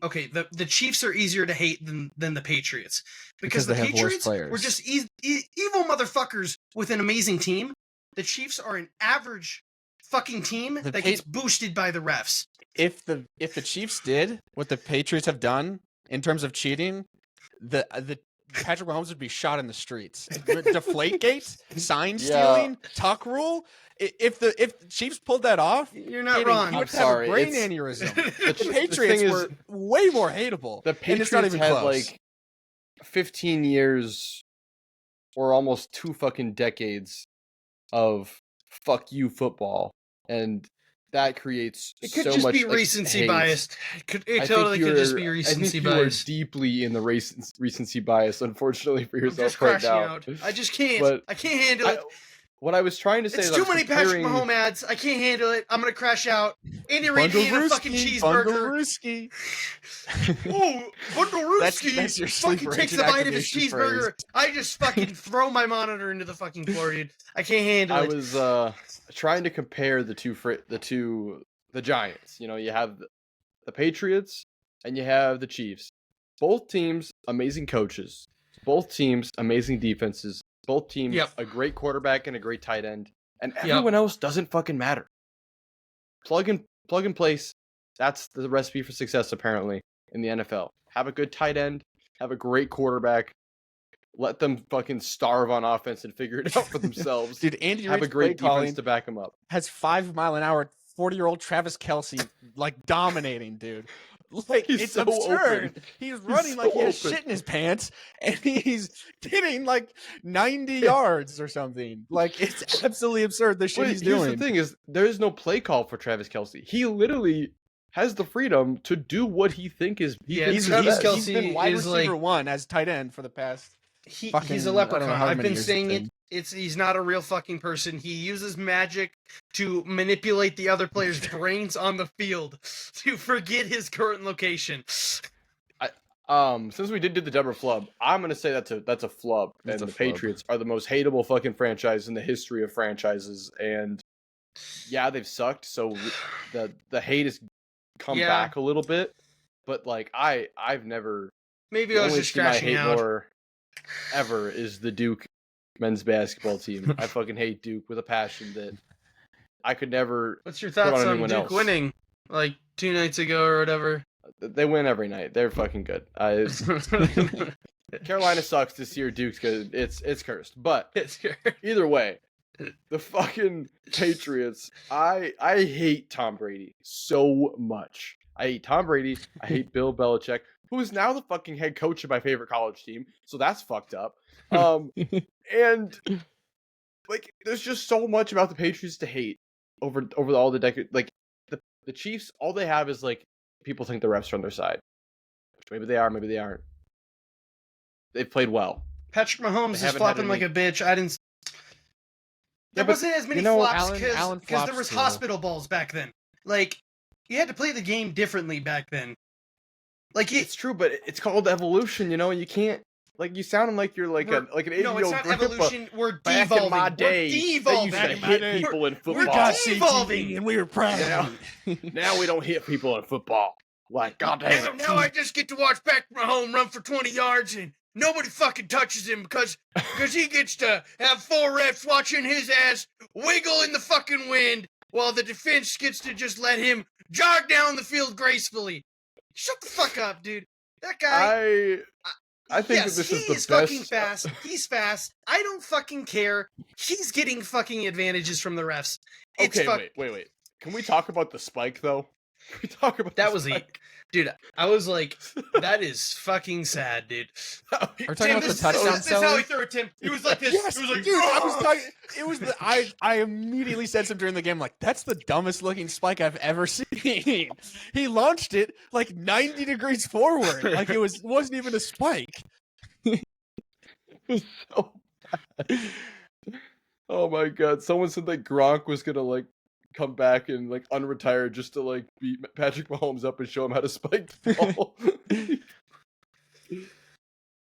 Okay, the Chiefs are easier to hate than the Patriots. Because the Patriots were just evil motherfuckers with an amazing team. The Chiefs are an average fucking team that gets boosted by the refs. If the Chiefs did what the Patriots have done in terms of cheating, the Patrick Mahomes would be shot in the streets. Deflategate, sign stealing, tuck rule. If the Chiefs pulled that off, you're not wrong. He would have a brain aneurysm. The Patriots were way more hateable. The Patriots not even had close. like 15 years or almost 2 fucking decades of fuck you football, and that creates it could so just much be recency hate. bias. It totally could just be recency bias. Are deeply in the recency bias, unfortunately for yourself. I'm just crashing out. I just can't. But I can't handle it. What I was trying to say is too many Patrick Mahomes ads. I can't handle it. I'm gonna crash out. Andy Reid eating a fucking cheeseburger. Oh, Bundlerooski! That's your fucking takes a bite of his cheeseburger. Phrase. I just fucking throw my monitor into the fucking floor, dude. I can't handle it. I was trying to compare the Giants. You have the Patriots and you have the Chiefs. Both teams amazing coaches. Both teams amazing defenses. Both teams a great quarterback and a great tight end, and everyone else doesn't fucking matter. Plug and place. That's the recipe for success apparently in the NFL. Have a good tight end, have a great quarterback. Let them fucking starve on offense and figure it out for themselves. Dude, Andy have a great defense to back them up. Has 5-mile-an-hour 40-year-old Travis Kelce like dominating, dude. Like, it's so absurd. Open. He's running like he has shit in his pants, and he's getting like 90 yards or something. Like, it's absolutely absurd the shit he's doing. The thing is, there is no play call for Travis Kelce. He literally has the freedom to do what he thinks is. He's been wide receiver 1 as tight end for the past. He's a leprechaun. I've been saying it. He's not a real fucking person. He uses magic to manipulate the other players' brains on the field to forget his current location. Since we did the double flub, I'm gonna say that's a flub. And the Patriots are the most hateable fucking franchise in the history of franchises. And yeah, they've sucked. So the hate has come back a little bit. But like I've never. Maybe I was just crashing out. More ever is the Duke men's basketball team. I fucking hate Duke with a passion that I could never. What's your thoughts on Duke else. winning like 2 nights ago or whatever? They win every night. They're fucking good. Carolina sucks this year. Duke's good. It's cursed. But either way, the fucking Patriots. I hate Tom Brady so much. I hate Tom Brady. I hate Bill Belichick, who is now the fucking head coach of my favorite college team. So that's fucked up. And like, there's just so much about the Patriots to hate over all the decade. Like the Chiefs, all they have is like people think the refs are on their side. Which maybe they are, maybe they aren't. They've played well. Patrick Mahomes is flopping like a bitch. I didn't. There wasn't as many flops because there was hospital balls back then. Like, you had to play the game differently back then. Like it's true, but it's called evolution. You know, you can't. Like, you sound like you're like an 80-year-old. No, it's not evolution. We're back devolving. In my day, we're devolving. They used to hit people in football. We're devolving, and we were proud. Now we don't hit people in football. Like, goddamn it. Now I just get to watch Patrick Mahomes run for 20 yards and nobody fucking touches him because he gets to have 4 reps watching his ass wiggle in the fucking wind while the defense gets to just let him jog down the field gracefully. Shut the fuck up, dude. That guy... I think that this is the best. Fucking fast. He's fast. I don't fucking care. He's getting fucking advantages from the refs. Okay, wait. Can we talk about the spike, though? Can we talk about that? Dude, I was like, that is fucking sad, dude. Are we talking about the touchdown? This is how he threw it, Tim. He was like this. Yes, he was like, dude, I was talking. It was I immediately said something during the game, like, that's the dumbest looking spike I've ever seen. He launched it like 90 degrees forward, like it wasn't even a spike. It was so bad. Oh my god! Someone said that Gronk was gonna like come back and like unretire just to like beat Patrick Mahomes up and show him how to spike the ball.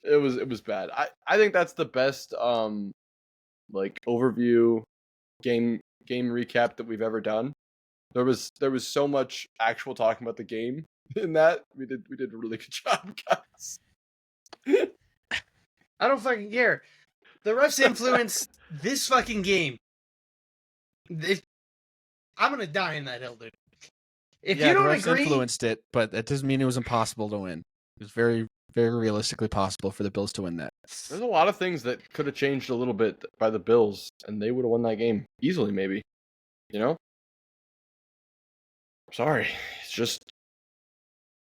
It was bad. I think that's the best like overview game recap that we've ever done. There was so much actual talking about the game in that. We did a really good job, guys. I don't fucking care. The refs influence this fucking game. I'm gonna die in that hill, dude. If you don't the refs agree, influenced it, but that doesn't mean it was impossible to win. It was very, very realistically possible for the Bills to win that. There's a lot of things that could have changed a little bit by the Bills, and they would have won that game easily, maybe. You know? Sorry. It's just,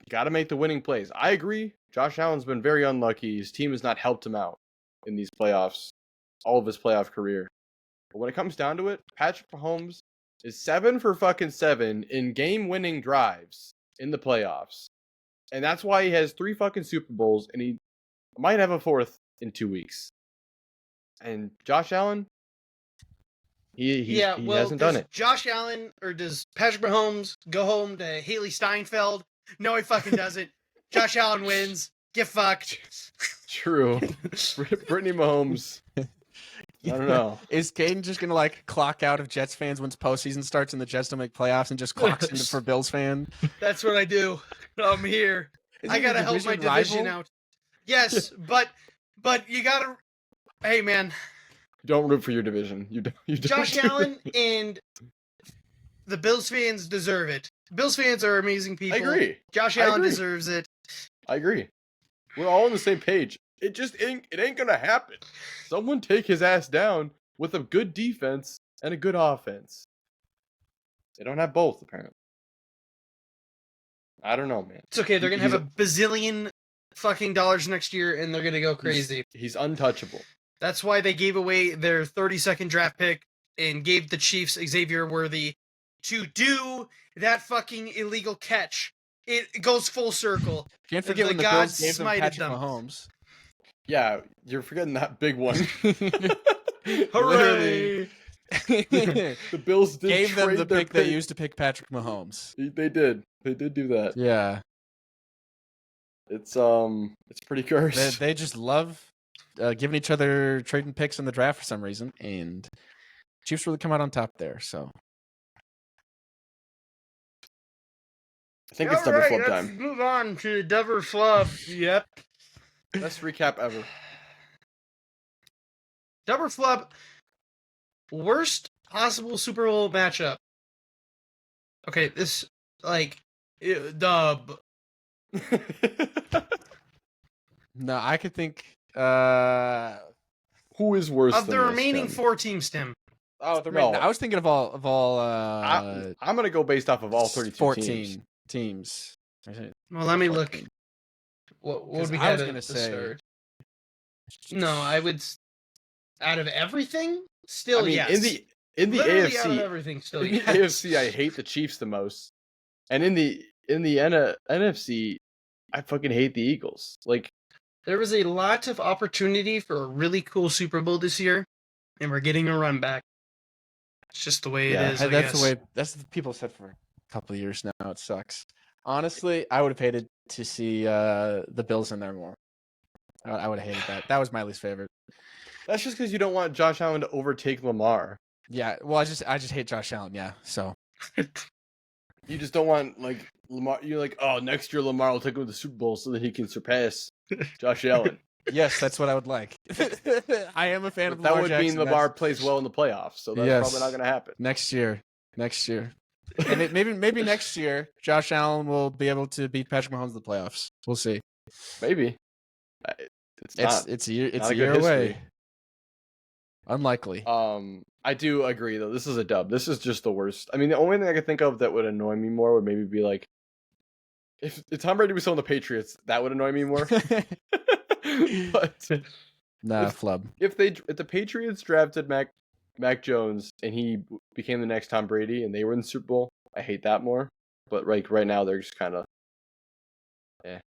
you got to make the winning plays. I agree. Josh Allen's been very unlucky. His team has not helped him out in these playoffs, all of his playoff career. But when it comes down to it, Patrick Mahomes is 7 for fucking 7 in game-winning drives in the playoffs. And that's why he has 3 fucking Super Bowls, and he might have a 4th in 2 weeks. And Josh Allen, he hasn't done it. Josh Allen, or does Patrick Mahomes go home to Haley Steinfeld? No, he fucking doesn't. Josh Allen wins. Get fucked. True. Brittany Mahomes. I don't know. Is Kaiden just gonna like clock out of Jets fans once postseason starts and the Jets don't make playoffs and just clocks in for Bills fan? That's what I do. I'm here. I gotta help my division out. Yes, but you gotta. Hey, man. Don't root for your division. You don't. Josh Allen and the Bills fans deserve it. Bills fans are amazing people. I agree. Josh Allen deserves it. I agree. We're all on the same page. It ain't gonna happen. Someone take his ass down with a good defense and a good offense. They don't have both, apparently. I don't know, man. It's okay. They're gonna have a bazillion fucking dollars next year, and they're gonna go crazy. He's untouchable. That's why they gave away their 32nd draft pick and gave the Chiefs Xavier Worthy to do that fucking illegal catch. It goes full circle. Can't forget when the Bills gave them Patrick Mahomes. Yeah, you're forgetting that big one. Hooray! The Bills gave them the pick they used to pick Patrick Mahomes. They did. They did do that. Yeah. It's pretty cursed. They just love giving each other trading picks in the draft for some reason, and Chiefs really come out on top there. So I think it's double flub time. Let's move on to double flub. Yep. Best recap ever. Dub or flub? Worst possible Super Bowl matchup. Okay, this dub. No, I could think. Who is worse of than the this, remaining Tim? 4 teams, Tim? Oh, the remaining. No. I was thinking of all. I'm gonna go based off of all 32 14 teams. Well, let me look. What would we have? I was gonna say. Start? No, I would. Out of everything, still I mean, yes. in the Literally AFC, out of everything, still in the yes. AFC, I hate the Chiefs the most, and in the NFC, I fucking hate the Eagles. Like, there was a lot of opportunity for a really cool Super Bowl this year, and we're getting a run back. It's just the way it is. That's what people said for a couple of years now. It sucks. Honestly, I would have hated to see the Bills in there more. I would have hated that. That was my least favorite. that's just because you don't want Josh Allen to overtake Lamar. Yeah, well, I just hate Josh Allen. Yeah, so You just don't want like Lamar. You're like, oh, next year Lamar will take him to the Super Bowl so that he can surpass Josh Allen. yes, that's what I would like. I am a fan of But that Lamar would Jackson. mean Lamar plays well in the playoffs, so that's probably not going to happen. Next year, and maybe next year, Josh Allen will be able to beat Patrick Mahomes in the playoffs. We'll see. Maybe It's a year good away. Unlikely. I do agree though. This is a dub. This is just the worst. I mean, the only thing I could think of that would annoy me more would maybe be like if Tom Brady was still on the Patriots, that would annoy me more. But Flub. If the Patriots drafted Mac Jones and he became the next Tom Brady and they were in the Super Bowl, I hate that more. But like right now, they're just kind of.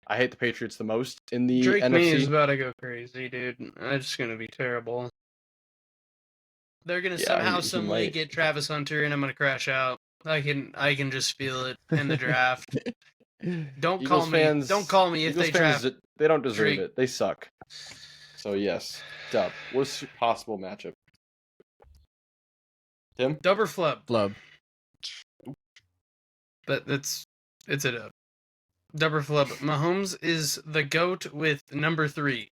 I hate the Patriots the most in the Drake NFC. May is about to go crazy, dude. It's gonna be terrible. They're gonna somehow, some way get Travis Hunter, and I'm gonna crash out. I can just feel it in the draft. Don't call me if they draft. They don't deserve Drake. it. They suck. So yes, dub. Worst possible matchup. Tim? Dub or flub? Flub. But it's a dub. Dub or flub. Mahomes is the GOAT with number 3.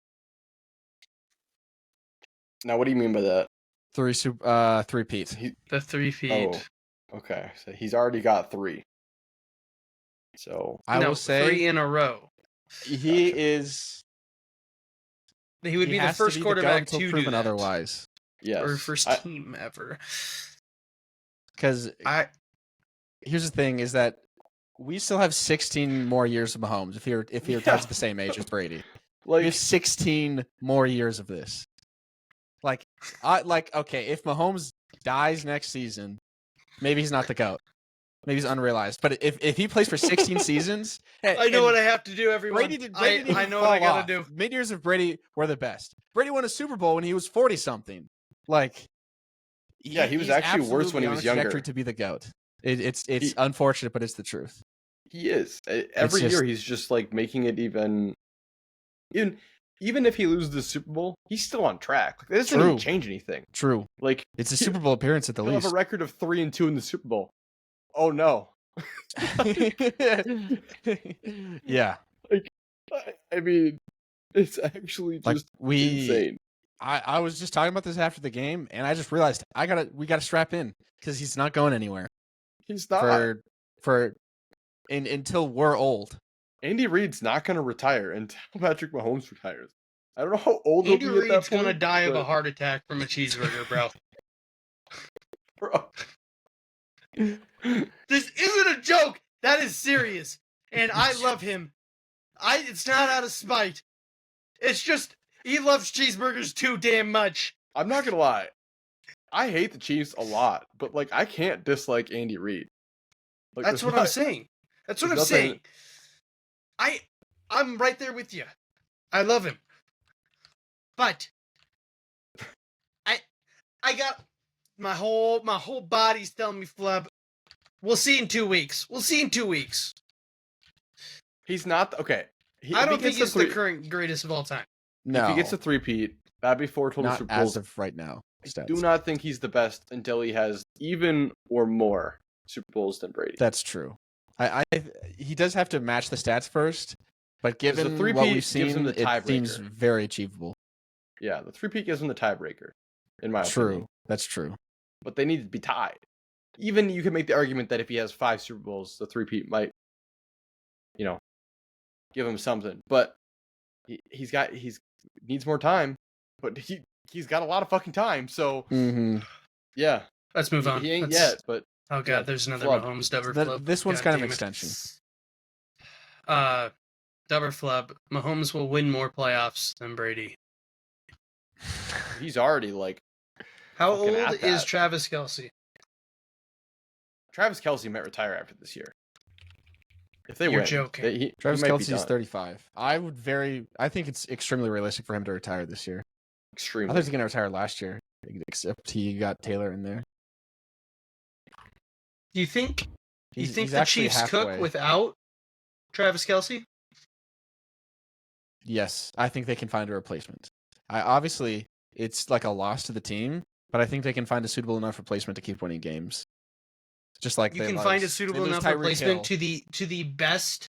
Now, what do you mean by that? 3 Pete. The 3 feet. Oh, okay. So he's already got 3. So I will say 3 in a row. He is. He would be the first quarterback to do that. Otherwise, yes, or first team ever. Because here's the thing: is that we still have 16 more years of Mahomes if he retires at the same age as Brady. We have 16 more years of this. Okay, if Mahomes dies next season, maybe he's not the GOAT. Maybe he's unrealized. But if he plays for 16 seasons, I know what I have to do. Everyone, I know what I gotta do. Mid years of Brady were the best. Brady won a Super Bowl when he was 40 something. He was actually worse when he was younger. To be the GOAT, it's unfortunate, but it's the truth. He is every year. He's just like making it even if he loses the Super Bowl, he's still on track. That doesn't even change anything. True. Like it's a Super Bowl appearance at the least. Have a record of 3-2 in the Super Bowl. Oh no. Yeah. I mean, it's actually just insane. I was just talking about this after the game, and I just realized we gotta strap in because he's not going anywhere. He's not until we're old. Andy Reid's not going to retire until Patrick Mahomes retires. I don't know how old Andy he'll be at that point. Reid's going to die of a heart attack from a cheeseburger, bro. This isn't a joke. That is serious. And I love him. It's not out of spite. It's just, he loves cheeseburgers too damn much. I'm not going to lie. I hate the Chiefs a lot, but I can't dislike Andy Reid. That's what I'm saying. That's what I'm saying. I'm right there with you. I love him. But I got my whole body's telling me, Flub. We'll see in 2 weeks. He's not okay. I don't think he's the current greatest of all time. No. If he gets a 3-peat, that'd be 4 total Super Bowls. As of right now. I do not think he's the best until he has even or more Super Bowls than Brady. That's true. He does have to match the stats first, but given what we've seen, it seems very achievable. Yeah, the 3-peat gives him the tiebreaker. in my opinion. That's true. But they need to be tied. Even you can make the argument that if he has 5 Super Bowls, the three-peat might, give him something. But he needs more time. But he's got a lot of fucking time. So yeah, let's move on. He ain't yet, but oh god, there's another Flub. Mahomes Dubber Flub. This one's kind of an extension. Dubber Flub. Mahomes will win more playoffs than Brady. He's already like. How old is Travis Kelce? Travis Kelce might retire after this year. If they You're win, joking. Travis Kelce is 35. I think it's extremely realistic for him to retire this year. Extremely. I thought he was going to retire last year, except he got Taylor in there. Do you think he's the Chiefs cook without Travis Kelce? Yes, I think they can find a replacement. Obviously, it's like a loss to the team, but I think they can find a suitable enough replacement to keep winning games. Just like you can find a suitable enough replacement to the best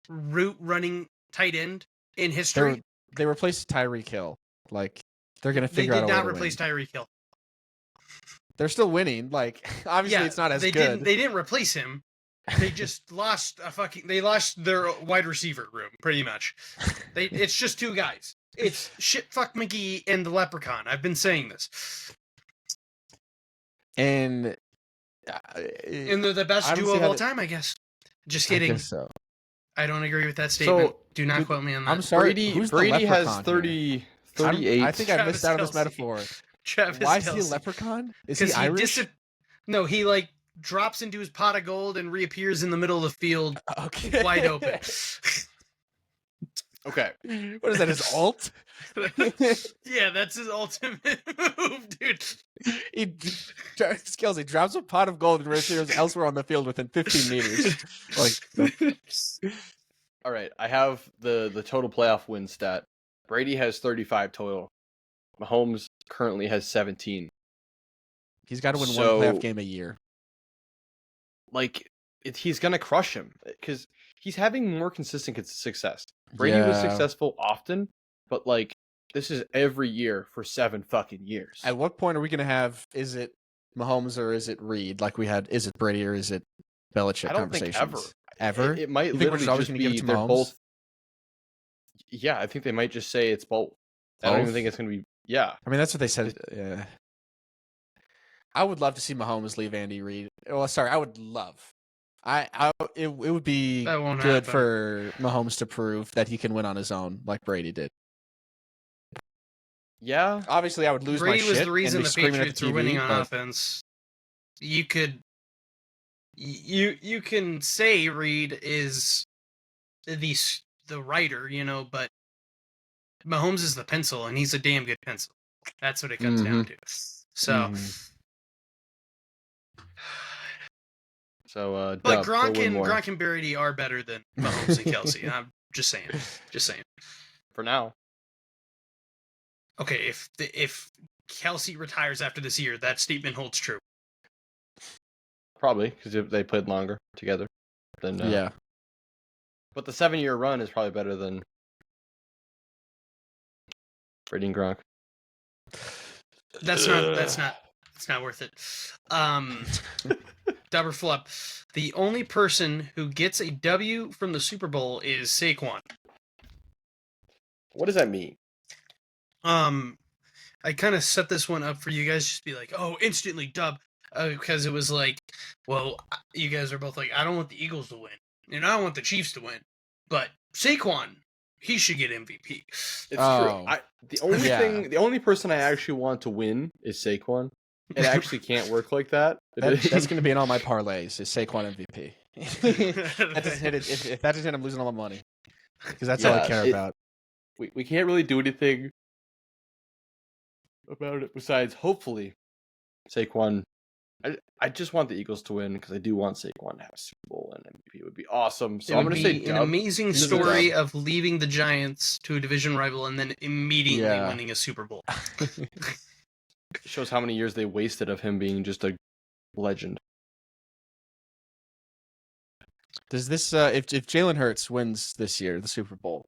route running tight end in history. They replaced Tyreek Hill. Like they're gonna figure out a way to win. They did not replace Tyreek Hill. They're still winning. Like obviously, it's not as good. They didn't replace him. They just lost they lost their wide receiver room pretty much. It's just 2 guys. It's shit fuck McGee and the Leprechaun. I've been saying this. And they're the best duo of all time, I guess. Just kidding. I guess so. I don't agree with that statement. Do not quote me on that. I'm sorry. Brady has 38. I think I missed out on this metaphor. Why is he a leprechaun? Is he Irish? No, he like drops into his pot of gold and reappears in the middle of the field, wide open. Okay. What is that, his ult? Yeah, that's his ultimate move, dude. Kelce drops a pot of gold and reappears elsewhere on the field within 15 meters. All right, I have the total playoff win stat. Brady has 35 total. Mahomes currently has 17. He's got to win one playoff game a year. Like, he's going to crush him because he's having more consistent success. Brady was successful often, but like this is every year for 7 fucking years. At what point are we going to have, is it Mahomes or is it Reed? Like we had, is it Brady or is it Belichick? I don't think ever. Ever? It might literally just be they're both. Yeah, I think they might just say it's both. I don't even think it's going to be. Yeah. I mean, that's what they said. Yeah. I would love to see Mahomes leave Andy Reid. Well, sorry, I would love. It would be good for Mahomes to prove that he can win on his own, like Brady did. Yeah, obviously, I would lose my shit. Brady was the reason the Patriots were winning on offense. You can say Reid is the writer, but Mahomes is the pencil, and he's a damn good pencil. That's what it comes down to. So. So, but Gronk and Brady are better than Mahomes and Kelce. I'm just saying. For now. Okay, if Kelce retires after this year, that statement holds true. Probably because they played longer together. Yeah. But the 7-year run is probably better than Brady and Gronk. That's not worth it. Dubber Flub. The only person who gets a W from the Super Bowl is Saquon. What does that mean? I kind of set this one up for you guys just to be like, oh, instantly dub. Because it was like, well, you guys are both like, I don't want the Eagles to win. And I don't want the Chiefs to win. But Saquon, he should get MVP. It's true. The only person I actually want to win is Saquon. It actually can't work like that. That's going to be in all my parlays. Is Saquon MVP? That doesn't hit it. If that doesn't hit, I'm losing all my money because that's all I care about. We can't really do anything about it besides hopefully Saquon. I just want the Eagles to win because I do want Saquon to have a Super Bowl and MVP. It would be awesome. So I'm going to say an amazing story of leaving the Giants to a division rival and then immediately winning a Super Bowl. It shows how many years they wasted of him being just a legend. Does this if Jalen Hurts wins this year the Super Bowl,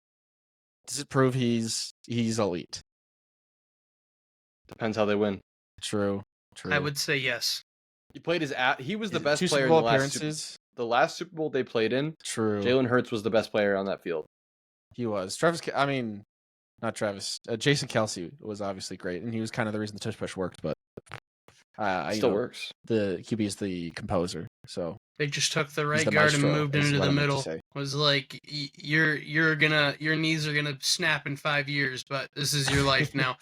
does it prove he's elite? Depends how they win. True. I would say yes. He played he was the best Two player Super in Bowl the appearances. the last Super Bowl they played in. True. Jalen Hurts was the best player on that field. He was. Not Travis. Jason Kelsey was obviously great, and he was kind of the reason the tush push worked. But still works. The QB is the composer, so they just took the right guard and moved into the middle. Was like, your knees are gonna snap in 5 years, but this is your life now.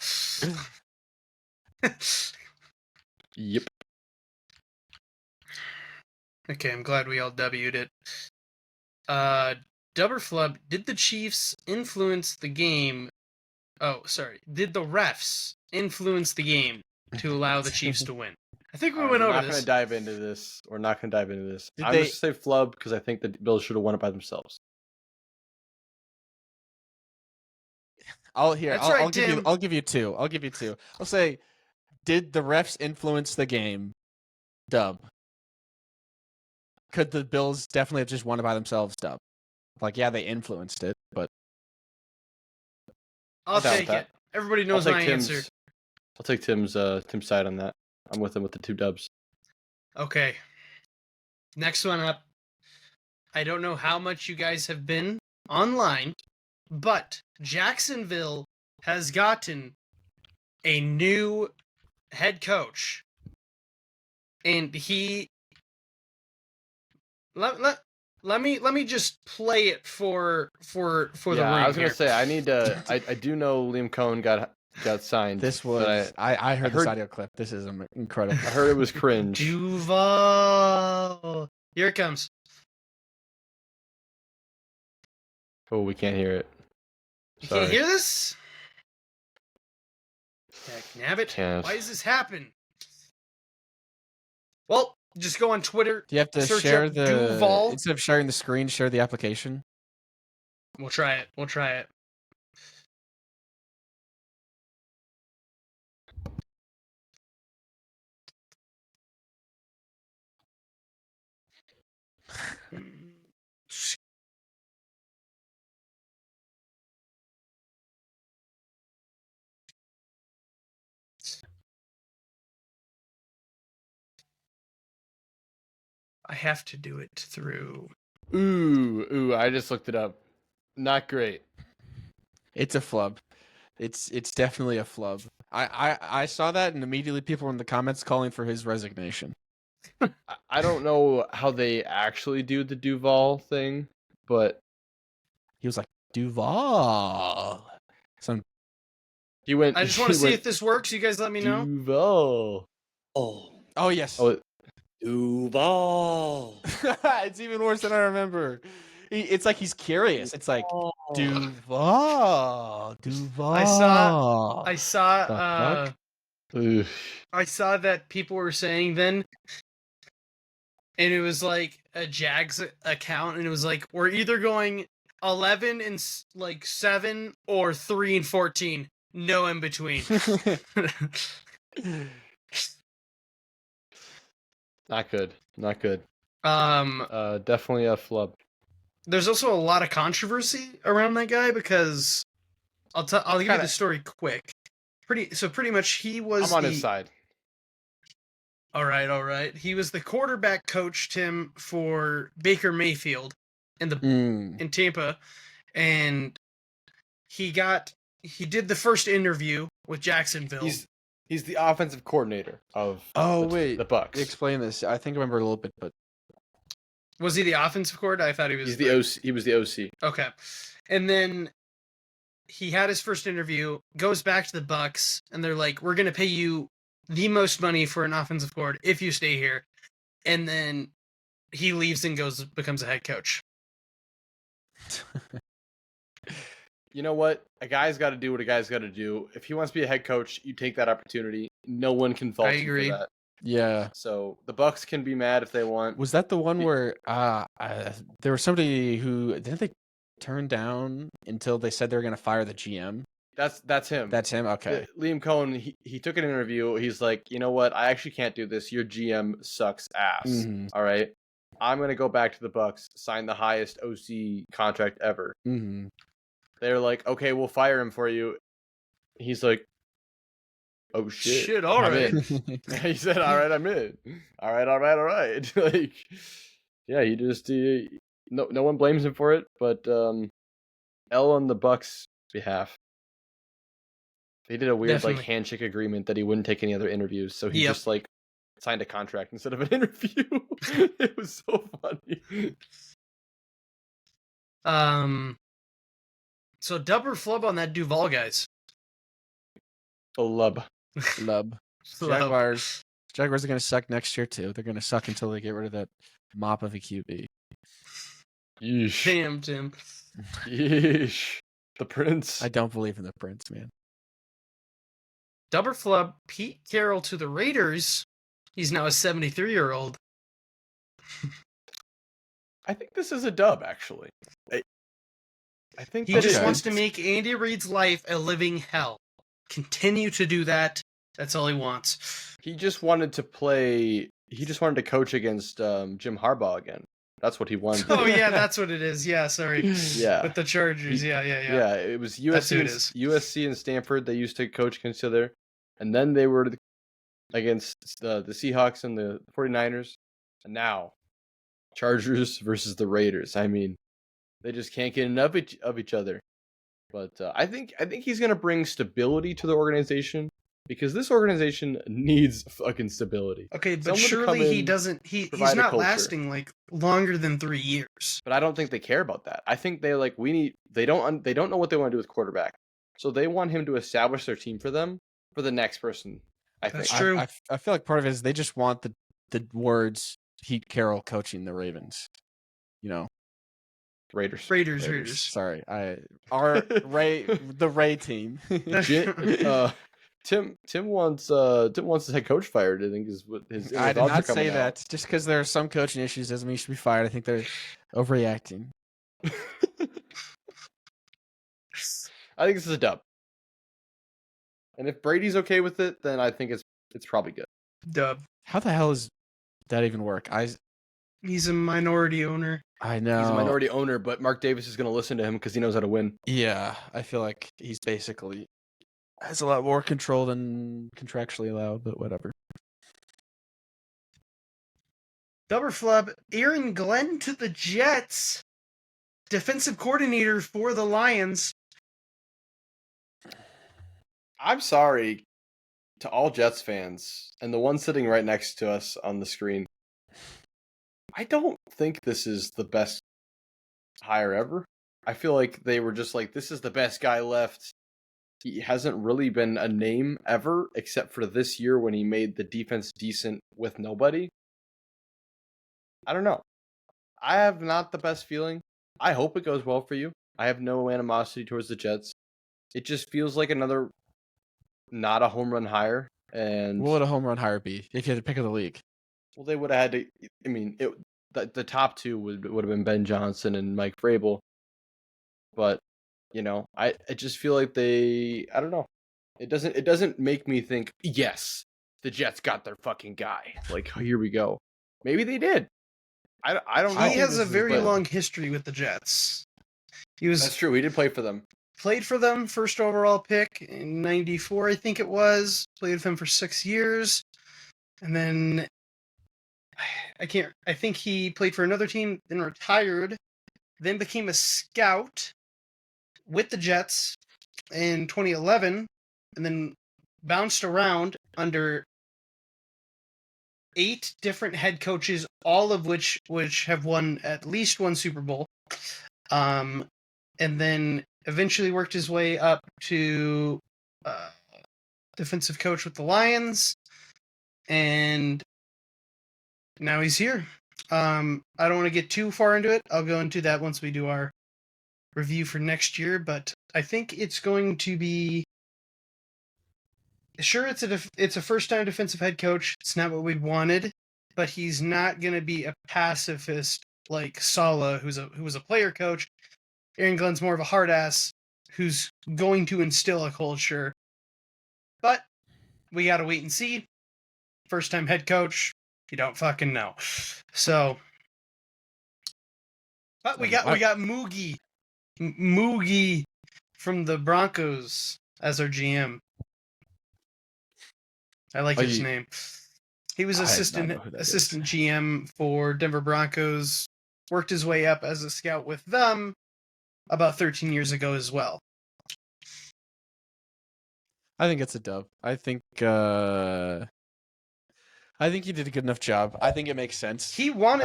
Yep. Okay, I'm glad we all W'd it. Dubber Flub, did the Chiefs influence the game? Oh, sorry. Did the refs influence the game to allow the Chiefs to win? I think we went over this. We're not going to dive into this. We're not going to dive into this. I'm just going to say Flub because I think the Bills should have won it by themselves. I'll give you two. I'll say, did the refs influence the game? Dub. Could the Bills definitely have just won it by themselves? Dub. Like, yeah, they influenced it, but I'll take it. Everybody knows my answer. I'll take Tim's side on that. I'm with him with the 2 dubs. Okay. Next one up. I don't know how much you guys have been online, but Jacksonville has gotten a new head coach. And he let me just play it for the room. I was gonna say I need to. I do know Liam Cohen got signed. This was I heard this audio clip. This is incredible. I heard it was cringe. Duval, here it comes. Oh, we can't hear it. You can't hear this? Heck, nabbit. Can't. Why does this happen? Well, just go on Twitter. Do you have to share Duval? Instead of sharing the screen, share the application? We'll try it. I have to do it through. Ooh! I just looked it up. Not great. It's a flub. It's definitely a flub. I saw that, and immediately people were in the comments calling for his resignation. I don't know how they actually do the Duval thing, but he was like Duval. He went. I just want to see if this works. You guys let me know. Duval. Oh yes. Duval. It's even worse than I remember. It's like he's curious. It's like Duval. I saw that people were saying then, and it was like a Jags account, and it was like, we're either going 11 and 7 or 3 and 14, no in between. Not good. Definitely a flub. There's also a lot of controversy around that guy because I'll give you the story quick. Pretty much he was. I'm on his side. All right. He was the quarterback coach, Tim, for Baker Mayfield in Tampa, and he did the first interview with Jacksonville. He's the offensive coordinator of the Bucks. Explain this. I think I remember a little bit, but was he the offensive coordinator? I thought he was. He's the OC. He was the OC. Okay, and then he had his first interview, goes back to the Bucks, and they're like, "We're gonna pay you the most money for an offensive coordinator if you stay here," and then he leaves and becomes a head coach. You know what? A guy's got to do what a guy's got to do. If he wants to be a head coach, you take that opportunity. No one can fault you for that. Yeah. So the Bucks can be mad if they want. Was that the one where there was somebody who didn't they turn down until they said they were going to fire the GM? That's him. That's him. Okay. Liam Cohen. He took an interview. He's like, you know what? I actually can't do this. Your GM sucks ass. Mm-hmm. All right. I'm gonna go back to the Bucks. Sign the highest OC contract ever. Mm-hmm. They're like, okay, we'll fire him for you. He's like, oh shit. Shit, all I'm right. in. He said, all right, I'm in. All right. Like, yeah, he just no one blames him for it, but L on the Bucks' behalf, they did a weird Definitely. like handshake agreement that he wouldn't take any other interviews, so he Yep. just like signed a contract instead of an interview. It was so funny. So dub or flub on that Duval, guys? Flub. Flub. Flub. Jaguars are going to suck next year, too. They're going to suck until they get rid of that mop of a QB. Yeesh. Damn, Tim. Yeesh. The Prince. I don't believe in the Prince, man. Dub or flub, Pete Carroll to the Raiders. He's now a 73-year-old. I think this is a dub, actually. I think He that just is- wants to make Andy Reid's life a living hell. Continue to do that. That's all he wants. He just wanted to play. He just wanted to coach against Jim Harbaugh again. That's what he wanted. Oh yeah, that's what it is. Yeah, sorry. Yeah. With the Chargers. Yeah. Yeah, it was That's who USC, it is. USC and Stanford. They used to coach against each other, and then they were against the Seahawks and the 49ers, and now Chargers versus the Raiders. I mean, they just can't get enough of each other. But I think he's gonna bring stability to the organization because this organization needs fucking stability. Okay, but Someone to come surely he in, doesn't. He's provide a not culture. lasting like longer than 3 years. But I don't think they care about that. I think they like they don't know what they want to do with quarterback. So they want him to establish their team for them for the next person. I think. That's true. I feel like part of it is they just want the words Pete Carroll coaching the Ravens. You know, Raiders. Sorry, the Ray team. Tim wants his head coach fired. I think is what his. I did thoughts are not say coming that. out. Just because there are some coaching issues doesn't mean he should be fired. I think they're overreacting. I think this is a dub. And if Brady's okay with it, then I think it's probably good. Dub. How the hell does that even work? He's a minority owner. I know He's a minority owner, but Mark Davis is going to listen to him because he knows how to win. Yeah, I feel like he's basically has a lot more control than contractually allowed, but whatever. Dub or flub, Aaron Glenn to the Jets. Defensive coordinator for the Lions. I'm sorry to all Jets fans and the one sitting right next to us on the screen. I don't think this is the best hire ever. I feel like they were just like, this is the best guy left. He hasn't really been a name ever, except for this year when he made the defense decent with nobody. I don't know. I have not the best feeling. I hope it goes well for you. I have no animosity towards the Jets. It just feels like another not a home run hire. And what would a home run hire be if you had to pick of the league? Well, they would have had to. I mean, the top two would have been Ben Johnson and Mike Vrabel. But I just feel like I don't know. It doesn't make me think, yes, the Jets got their fucking guy. Like, here we go. Maybe they did. I don't know. He has a very long history with the Jets. That's true. He did play for them. Played for them, first overall pick in '94, I think it was. Played with him for 6 years. And then I think he played for another team, then retired, then became a scout with the Jets in 2011, and then bounced around under 8 different head coaches, all of which have won at least one Super Bowl. And then eventually worked his way up to defensive coach with the Lions, and now he's here. I don't want to get too far into it. I'll go into that once we do our review for next year, but I think it's going to be... Sure, it's a first-time defensive head coach. It's not what we wanted, but he's not going to be a pacifist like Saleh, who was a player coach. Aaron Glenn's more of a hard ass who's going to instill a culture. But we got to wait and see. First-time head coach, you don't fucking know. So, but we got Moogie from the Broncos as our GM. I like his name. He was assistant GM for Denver Broncos. Worked his way up as a scout with them about 13 years ago as well. I think it's a dub. I think he did a good enough job. I think it makes sense. He wanted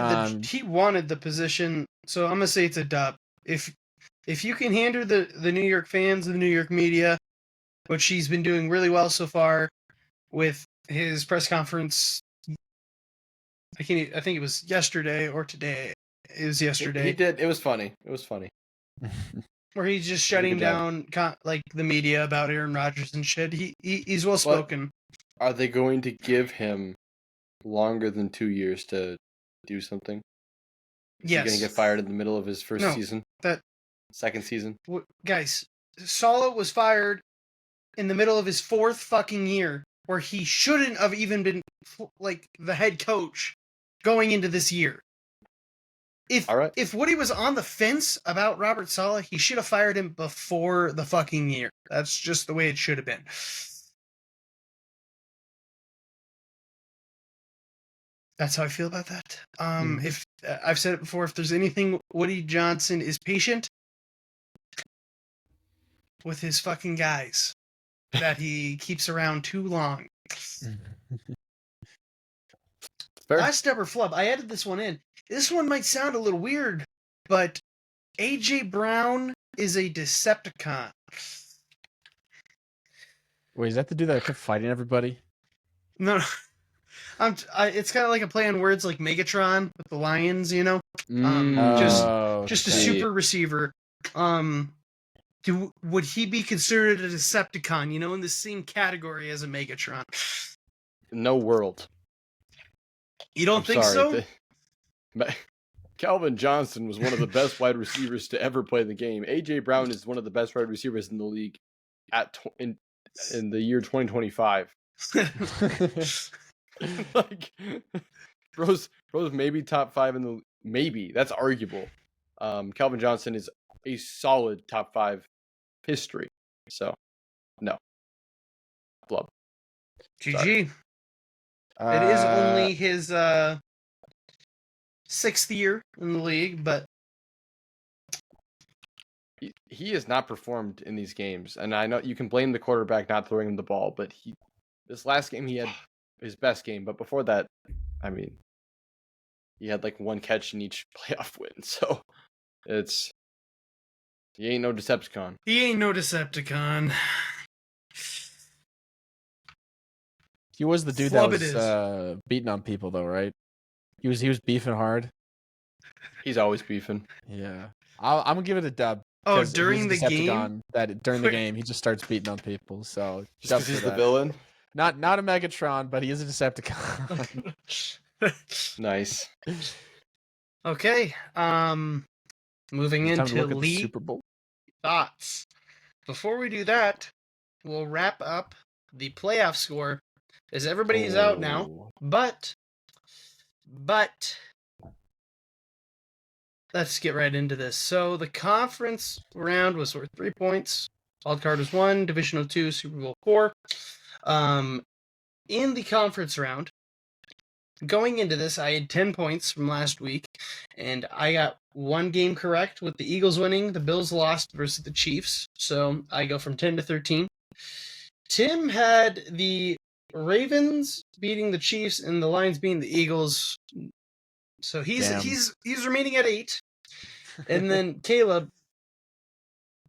the position, so I'm gonna say it's a dub. If you can handle the New York fans and the New York media, which he's been doing really well so far with his press conference. I think it was yesterday or today. It was yesterday. He did. It was funny. Where he's just shutting down like the media about Aaron Rodgers and shit. He's well spoken. Are they going to give him longer than 2 years to do something? Is he going to get fired in the middle of his first season? Second season? Guys, Saleh was fired in the middle of his 4th fucking year, where he shouldn't have even been like the head coach going into this year. If Woody was on the fence about Robert Saleh, he should have fired him before the fucking year. That's just the way it should have been. That's how I feel about that. If I've said it before, if there's anything Woody Johnson is patient with his fucking guys that he keeps around too long. Last ever Flub. I added this one in. This one might sound a little weird, but AJ Brown is a Decepticon. Wait, is that the dude that kept fighting everybody? No. It's kind of like a play on words like Megatron with the Lions, you know? Just a super receiver. Would he be considered a Decepticon, you know, in the same category as a Megatron? No world. You don't think so? Calvin Johnson was one of the best wide receivers to ever play the game. AJ Brown is one of the best wide receivers in the league in the year 2025. Like, Rose maybe top 5 in the maybe. That's arguable. Calvin Johnson is a solid top 5 history. So, no. Flub. GG. It is only his 6th year in the league, but he has not performed in these games. And I know you can blame the quarterback not throwing him the ball, but this last game he had his best game. But before that, I mean, he had like 1 catch in each playoff win. So he ain't no Decepticon. He ain't no Decepticon. He was the dude that was beating on people, though, right? He was beefing hard. He's always beefing. Yeah, I'm gonna give it a dub. Oh, during the game? During the game, he just starts beating on people. So just because he's the villain. Not a Megatron, but he is a Decepticon. Nice. Okay. Moving into league Superbowl thoughts. Before we do that, we'll wrap up the playoff score, as everybody is out now. But let's get right into this. So the conference round was worth 3 points. Wild card was 1. Divisional 2. Super Bowl 4. In the conference round, going into this, I had 10 points from last week, and I got 1 game correct with the Eagles winning. The Bills lost versus the Chiefs, so I go from 10 to 13. Tim had the Ravens beating the Chiefs and the Lions beating the Eagles, so he's remaining at 8. And then Caleb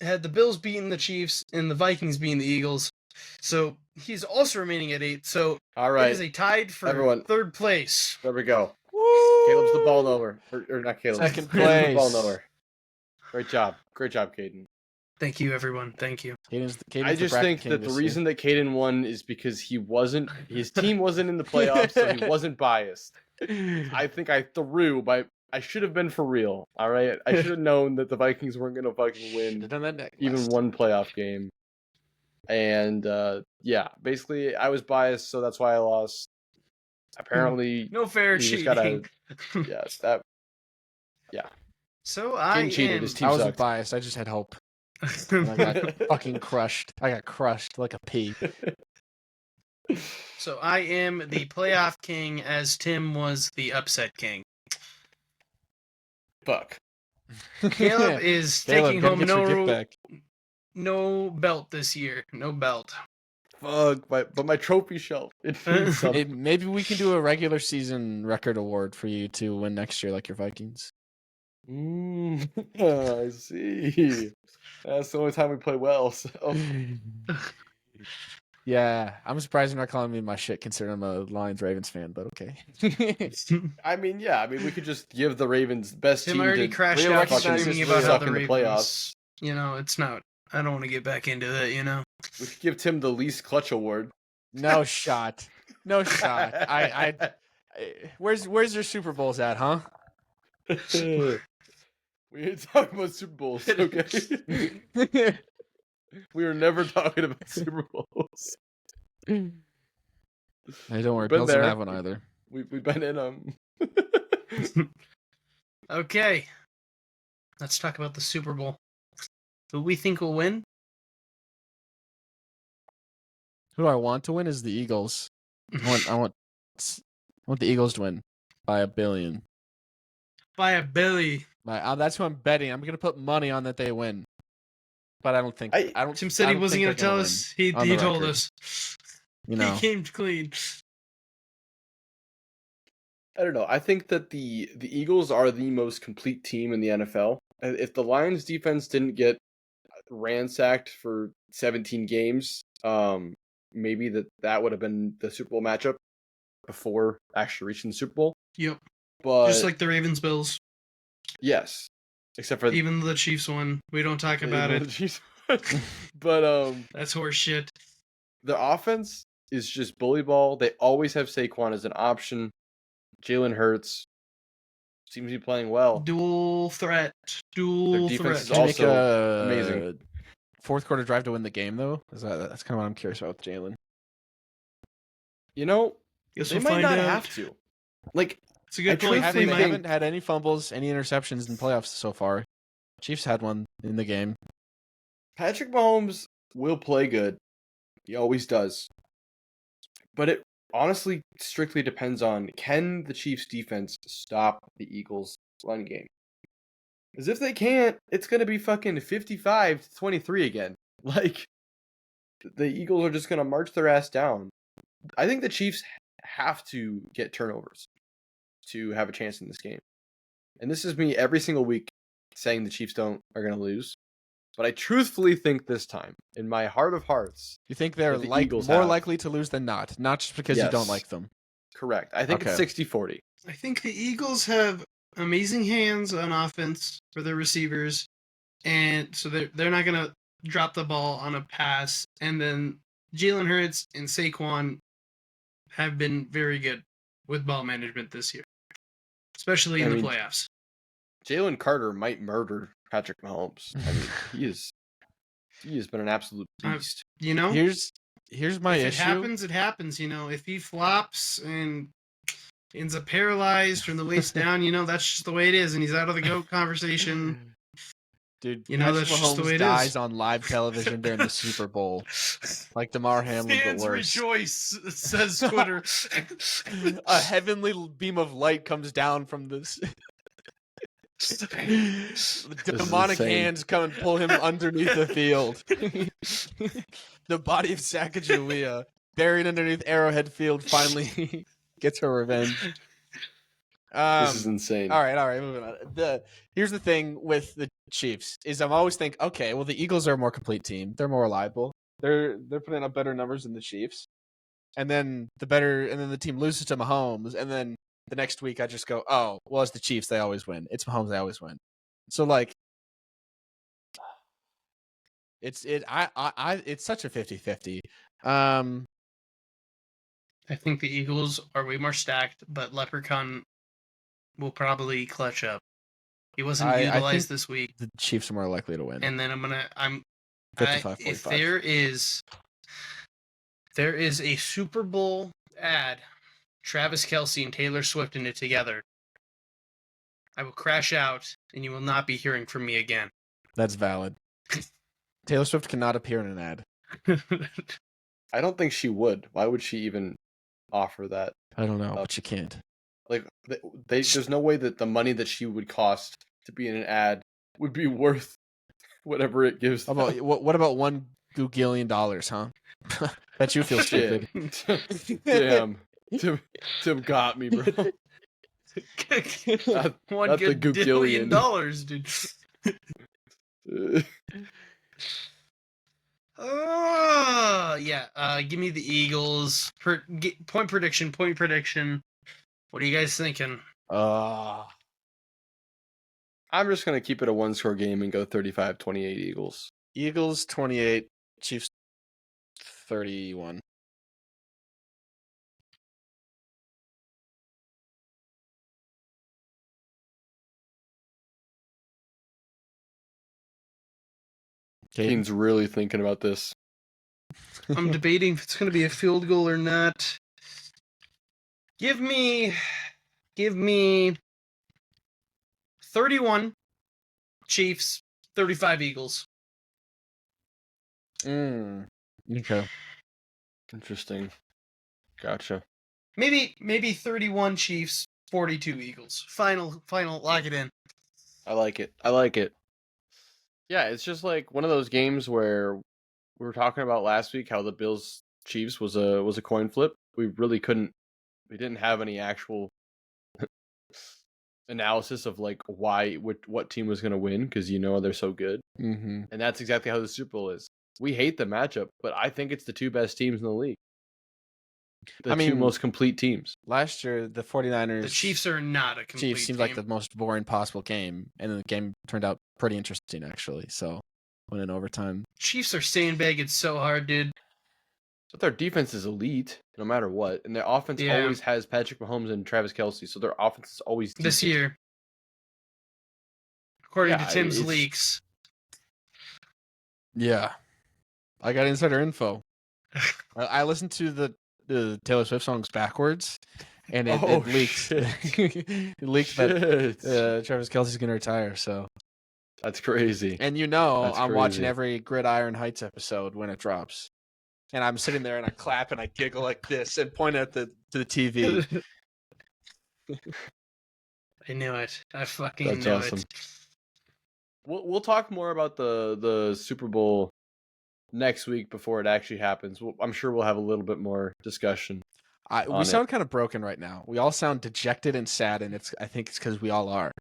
had the Bills beating the Chiefs and the Vikings beating the Eagles, so he's also remaining at 8. So all right, it is a tied for third place. There we go. Woo! Caleb's the ball knower, or not Caleb. Second place. The ball knower. Great job, Kaiden. Thank you, everyone. Thank you. I just think that the reason that Kaiden won is because his team wasn't in the playoffs, so he wasn't biased. I think I should have been for real. All right, I should have known that the Vikings weren't going to fucking win even one playoff game. And yeah, basically I was biased, so that's why I lost. Apparently, no fair cheating. Yeah. So I cheated. His team I wasn't sucked. biased. I just had hope. I got fucking crushed. I got crushed like a pea. So I am the playoff king, as Tim was the upset king. Fuck. Caleb is Caleb, taking gotta home get your gift back. no belt this year. No belt. Fuck, but my trophy shelf. It means something. Maybe we can do a regular season record award for you to win next year, like your Vikings. I see. That's the only time we play well. So. Yeah, I'm surprised you're not calling me my shit considering I'm a Lions-Ravens fan, but okay. I mean, yeah. I mean, we could just give the Ravens best Tim team already to crashed Real out fucking screaming about how suck the in the Ravens. playoffs. You know, it's not. I don't want to get back into that. You know. We could give Tim the least clutch award. No shot. No shot. Where's your Super Bowls at, huh? We ain't talking about Super Bowls, okay? We were never talking about Super Bowls. Hey, don't worry, Been Bills don't there. have one either. We've been in them. Okay. Let's talk about the Super Bowl. Who we think will win? Who I want to win is the Eagles. I want the Eagles to win by $1 billion. By a billy. That's who I'm betting. I'm gonna put money on that they win. But I don't think I don't. Tim said he wasn't gonna tell us. He told us. You know, he came clean. I don't know. I think that the Eagles are the most complete team in the NFL. If the Lions defense didn't get ransacked for 17 games, maybe that would have been the Super Bowl matchup before actually reaching the Super Bowl. Yep. But just like the Ravens Bills. Yes. Except for even the Chiefs won. We don't talk about it. But that's horse shit. The offense is just bully ball. They always have Saquon as an option. Jalen Hurts seems to be playing well. Dual threat. Their defense is also amazing. Fourth quarter drive to win the game, though. That's kind of what I'm curious about with Jalen. You know, they might not have to. Like, it's a good point. They haven't had any fumbles, any interceptions in playoffs so far. Chiefs had one in the game. Patrick Mahomes will play good. He always does. But it honestly strictly depends on, can the Chiefs defense stop the Eagles run game? Because if they can't, it's going to be fucking 55-23 again. Like, the Eagles are just going to march their ass down. I think the Chiefs have to get turnovers to have a chance in this game. And this is me every single week saying the Chiefs are going to lose. But I truthfully think this time, in my heart of hearts, you think they're more likely to lose than not just because you don't like them. Correct. I think it's 60-40. I think the Eagles have amazing hands on offense for their receivers, and so they're not going to drop the ball on a pass. And then Jalen Hurts and Saquon have been very good with ball management this year, especially in the playoffs. Jalen Carter might murder Patrick Mahomes. I mean, he has been an absolute beast. You know, here's my issue. If it happens, it happens. You know, if he flops and ends up paralyzed from the waist down, you know, that's just the way it is, and he's out of the GOAT conversation. Dude, you know, Patrick that's just the way it dies is. on live television during the Super Bowl, like DeMar Hamlin, Fans but worse. Rejoice, says Twitter. A heavenly beam of light comes down from this. Demonic hands come and pull him underneath the field. The body of Sacagawea, buried underneath Arrowhead Field, finally gets her revenge. This is insane. All right, moving on. Here's the thing with the Chiefs is I'm always think, okay, well the Eagles are a more complete team. They're more reliable. They're putting up better numbers than the Chiefs. And then the team loses to Mahomes, and then the next week I just go, oh, well, it's the Chiefs, they always win. It's Mahomes, they always win. So like it's such a 50-50. I think the Eagles are way more stacked, but Leprechaun will probably clutch up. He wasn't utilized this week. The Chiefs are more likely to win. And then I'm 55-45. If there is a Super Bowl ad, Travis Kelce and Taylor Swift in it together, I will crash out and you will not be hearing from me again. That's valid. Taylor Swift cannot appear in an ad. I don't think she would. Why would she even offer that? I don't know, but you can't. Like, there's no way that the money that she would cost to be in an ad would be worth whatever it gives them. What about $1 googillion, huh? Bet you feel stupid. Damn. Tim got me, bro. $1 the googillion, dude. Give me the Eagles. Point prediction. What are you guys thinking? I'm just going to keep it a one-score game and go 35-28 Eagles. Eagles 28, Chiefs 31. Kaiden's really thinking about this. I'm debating if it's going to be a field goal or not. Give me 31 Chiefs, 35 Eagles. Okay. Interesting. Gotcha. Maybe 31 Chiefs, 42 Eagles. Final, lock it in. I like it. Yeah, it's just like one of those games where we were talking about last week how the Bills Chiefs was a coin flip. We didn't have any actual analysis of like what team was going to win because they're so good. Mm-hmm. And that's exactly how the Super Bowl is. We hate the matchup, but I think it's the two best teams in the league. Two most complete teams. Last year, the 49ers... The Chiefs are not a complete Chiefs seemed like the most boring possible game, and then the game turned out pretty interesting, actually. So, went in overtime. Chiefs are sandbagging so hard, dude. But their defense is elite, no matter what. And their offense always has Patrick Mahomes and Travis Kelce, so their offense is always decent. This year. According to Tim's leaks. Yeah. I got insider info. I listened to the Taylor Swift songs backwards, and it leaked. It leaked that Travis Kelce's going to retire, so. That's crazy. And I'm watching every Gridiron Heights episode when it drops. And I'm sitting there and I clap and I giggle like this and point at to the TV. I knew it. I fucking knew it. We'll talk more about the Super Bowl next week before it actually happens. I'm sure we'll have a little bit more discussion. We sound kind of broken right now. We all sound dejected and sad, and I think it's because we all are.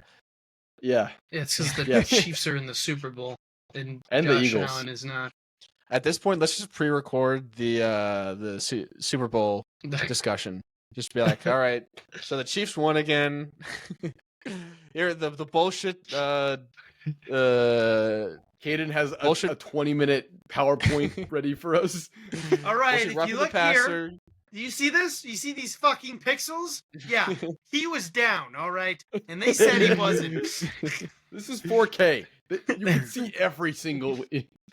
Yeah. It's because the Chiefs are in the Super Bowl and Josh the Eagles. Allen is not. At this point, let's just pre-record the Super Bowl discussion. Just be like, all right, so the Chiefs won again. Here, the bullshit. Kaiden has a 20-minute PowerPoint ready for us. All right, if you look here, do you see this? You see these fucking pixels? Yeah, he was down, all right? And they said he wasn't. This is 4K. You can see every single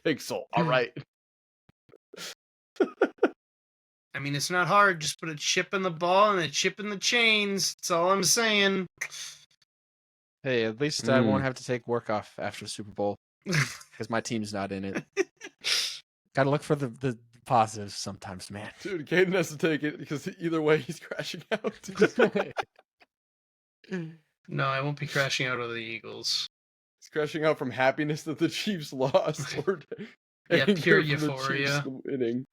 pixel, all right? I mean, it's not hard. Just put a chip in the ball and a chip in the chains. That's all I'm saying. Hey, at least I won't have to take work off after the Super Bowl because my team's not in it. Gotta look for the positives sometimes, man. Dude, Kaiden has to take it because either way he's crashing out. No, I won't be crashing out of the Eagles. He's crashing out from happiness that the Chiefs lost. Pure euphoria.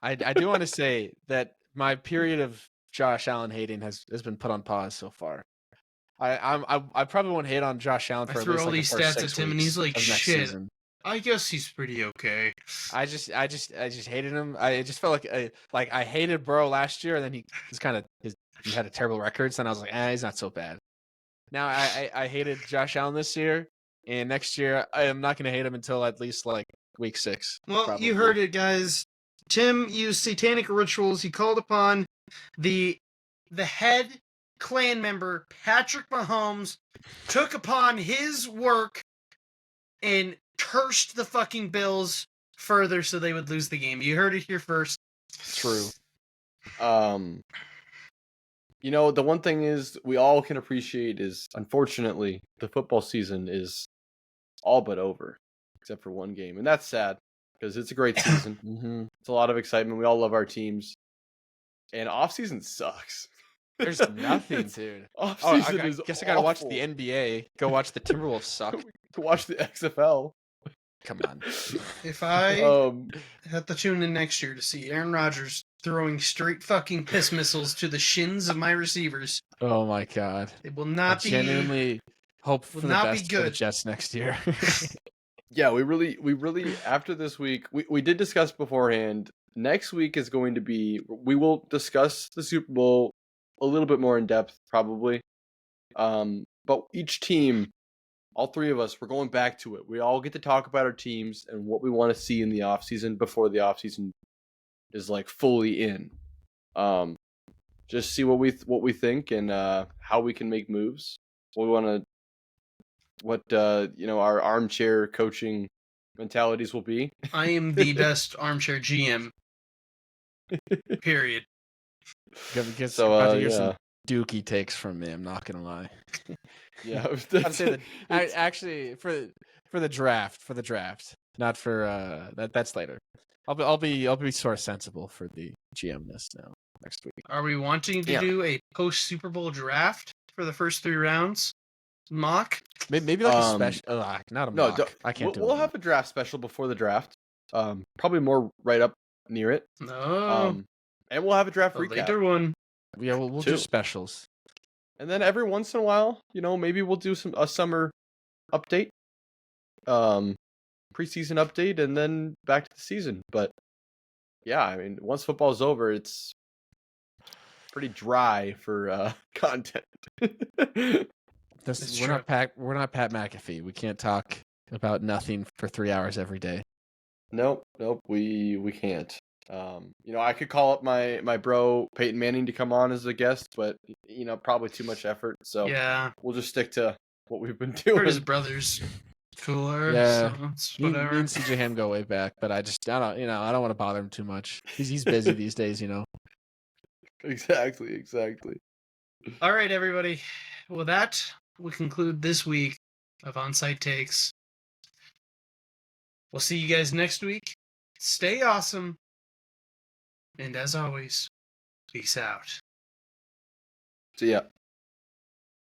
I do want to say that my period of Josh Allen hating has been put on pause so far. I probably won't hate on Josh Allen for at least all these stats at him, and he's like, "Shit, season. I guess he's pretty okay." I just hated him. I just felt like I hated Burrow last year, and then he had a terrible record. So then I was like, he's not so bad. Now I hated Josh Allen this year, and next year I am not going to hate him until at least like week 6. Well, probably. You heard it, guys. Tim used satanic rituals. He called upon the head clan member, Patrick Mahomes, took upon his work and cursed the fucking Bills further so they would lose the game. You heard it here first. True. The one thing is we all can appreciate is, unfortunately, the football season is all but over, except for one game, and that's sad. because it's a great season. It's a lot of excitement. We all love our teams, and off season sucks. There's nothing, dude. Off season I is guess I gotta watch the awful. NBA. Go watch the Timberwolves suck. To watch the XFL. Come on. If I had to tune in next year to see Aaron Rodgers throwing straight fucking piss missiles to the shins of my receivers, Oh my god. it will not be. Genuinely hope for the not be best for the good. Jets next year. Yeah, we really after this week, we did discuss beforehand. Next week is going to be, we will discuss the Super Bowl a little bit more in depth, probably. But each team, all three of us, we're going back to it. We all get to talk about our teams and what we want to see in the offseason before the offseason is like fully in. Just see what we think and how we can make moves. What our armchair coaching mentalities will be. I am the best armchair GM. Period. So about to hear some dookie takes from me. I'm not gonna lie. Yeah, I'd say that actually for the draft, not for that's later. I'll be sort of sensible for the GM this now next week. Are we wanting to do a post Super Bowl draft for the first 3 rounds? Mock? Maybe like a special, not a mock. I can't do it. We'll have a draft special before the draft. Probably more right up near it. No. And we'll have a draft recap. Later one. Yeah, we'll do specials. And then every once in a while, maybe we'll do a summer update, preseason update, and then back to the season. But yeah, I mean, once football's over, it's pretty dry for content. We're not Pat McAfee. We can't talk about nothing for 3 hours every day. Nope, we can't. I could call up my bro Peyton Manning to come on as a guest, but probably too much effort. So yeah, we'll just stick to what we've been doing. His brother's cooler. Yeah, so it's whatever. Me and CJ Ham go way back, but I don't want to bother him too much. He's busy these days, Exactly. All right, everybody. Well, that will conclude this week of Onside Takes. We'll see you guys next week. Stay awesome. And as always, peace out. See ya.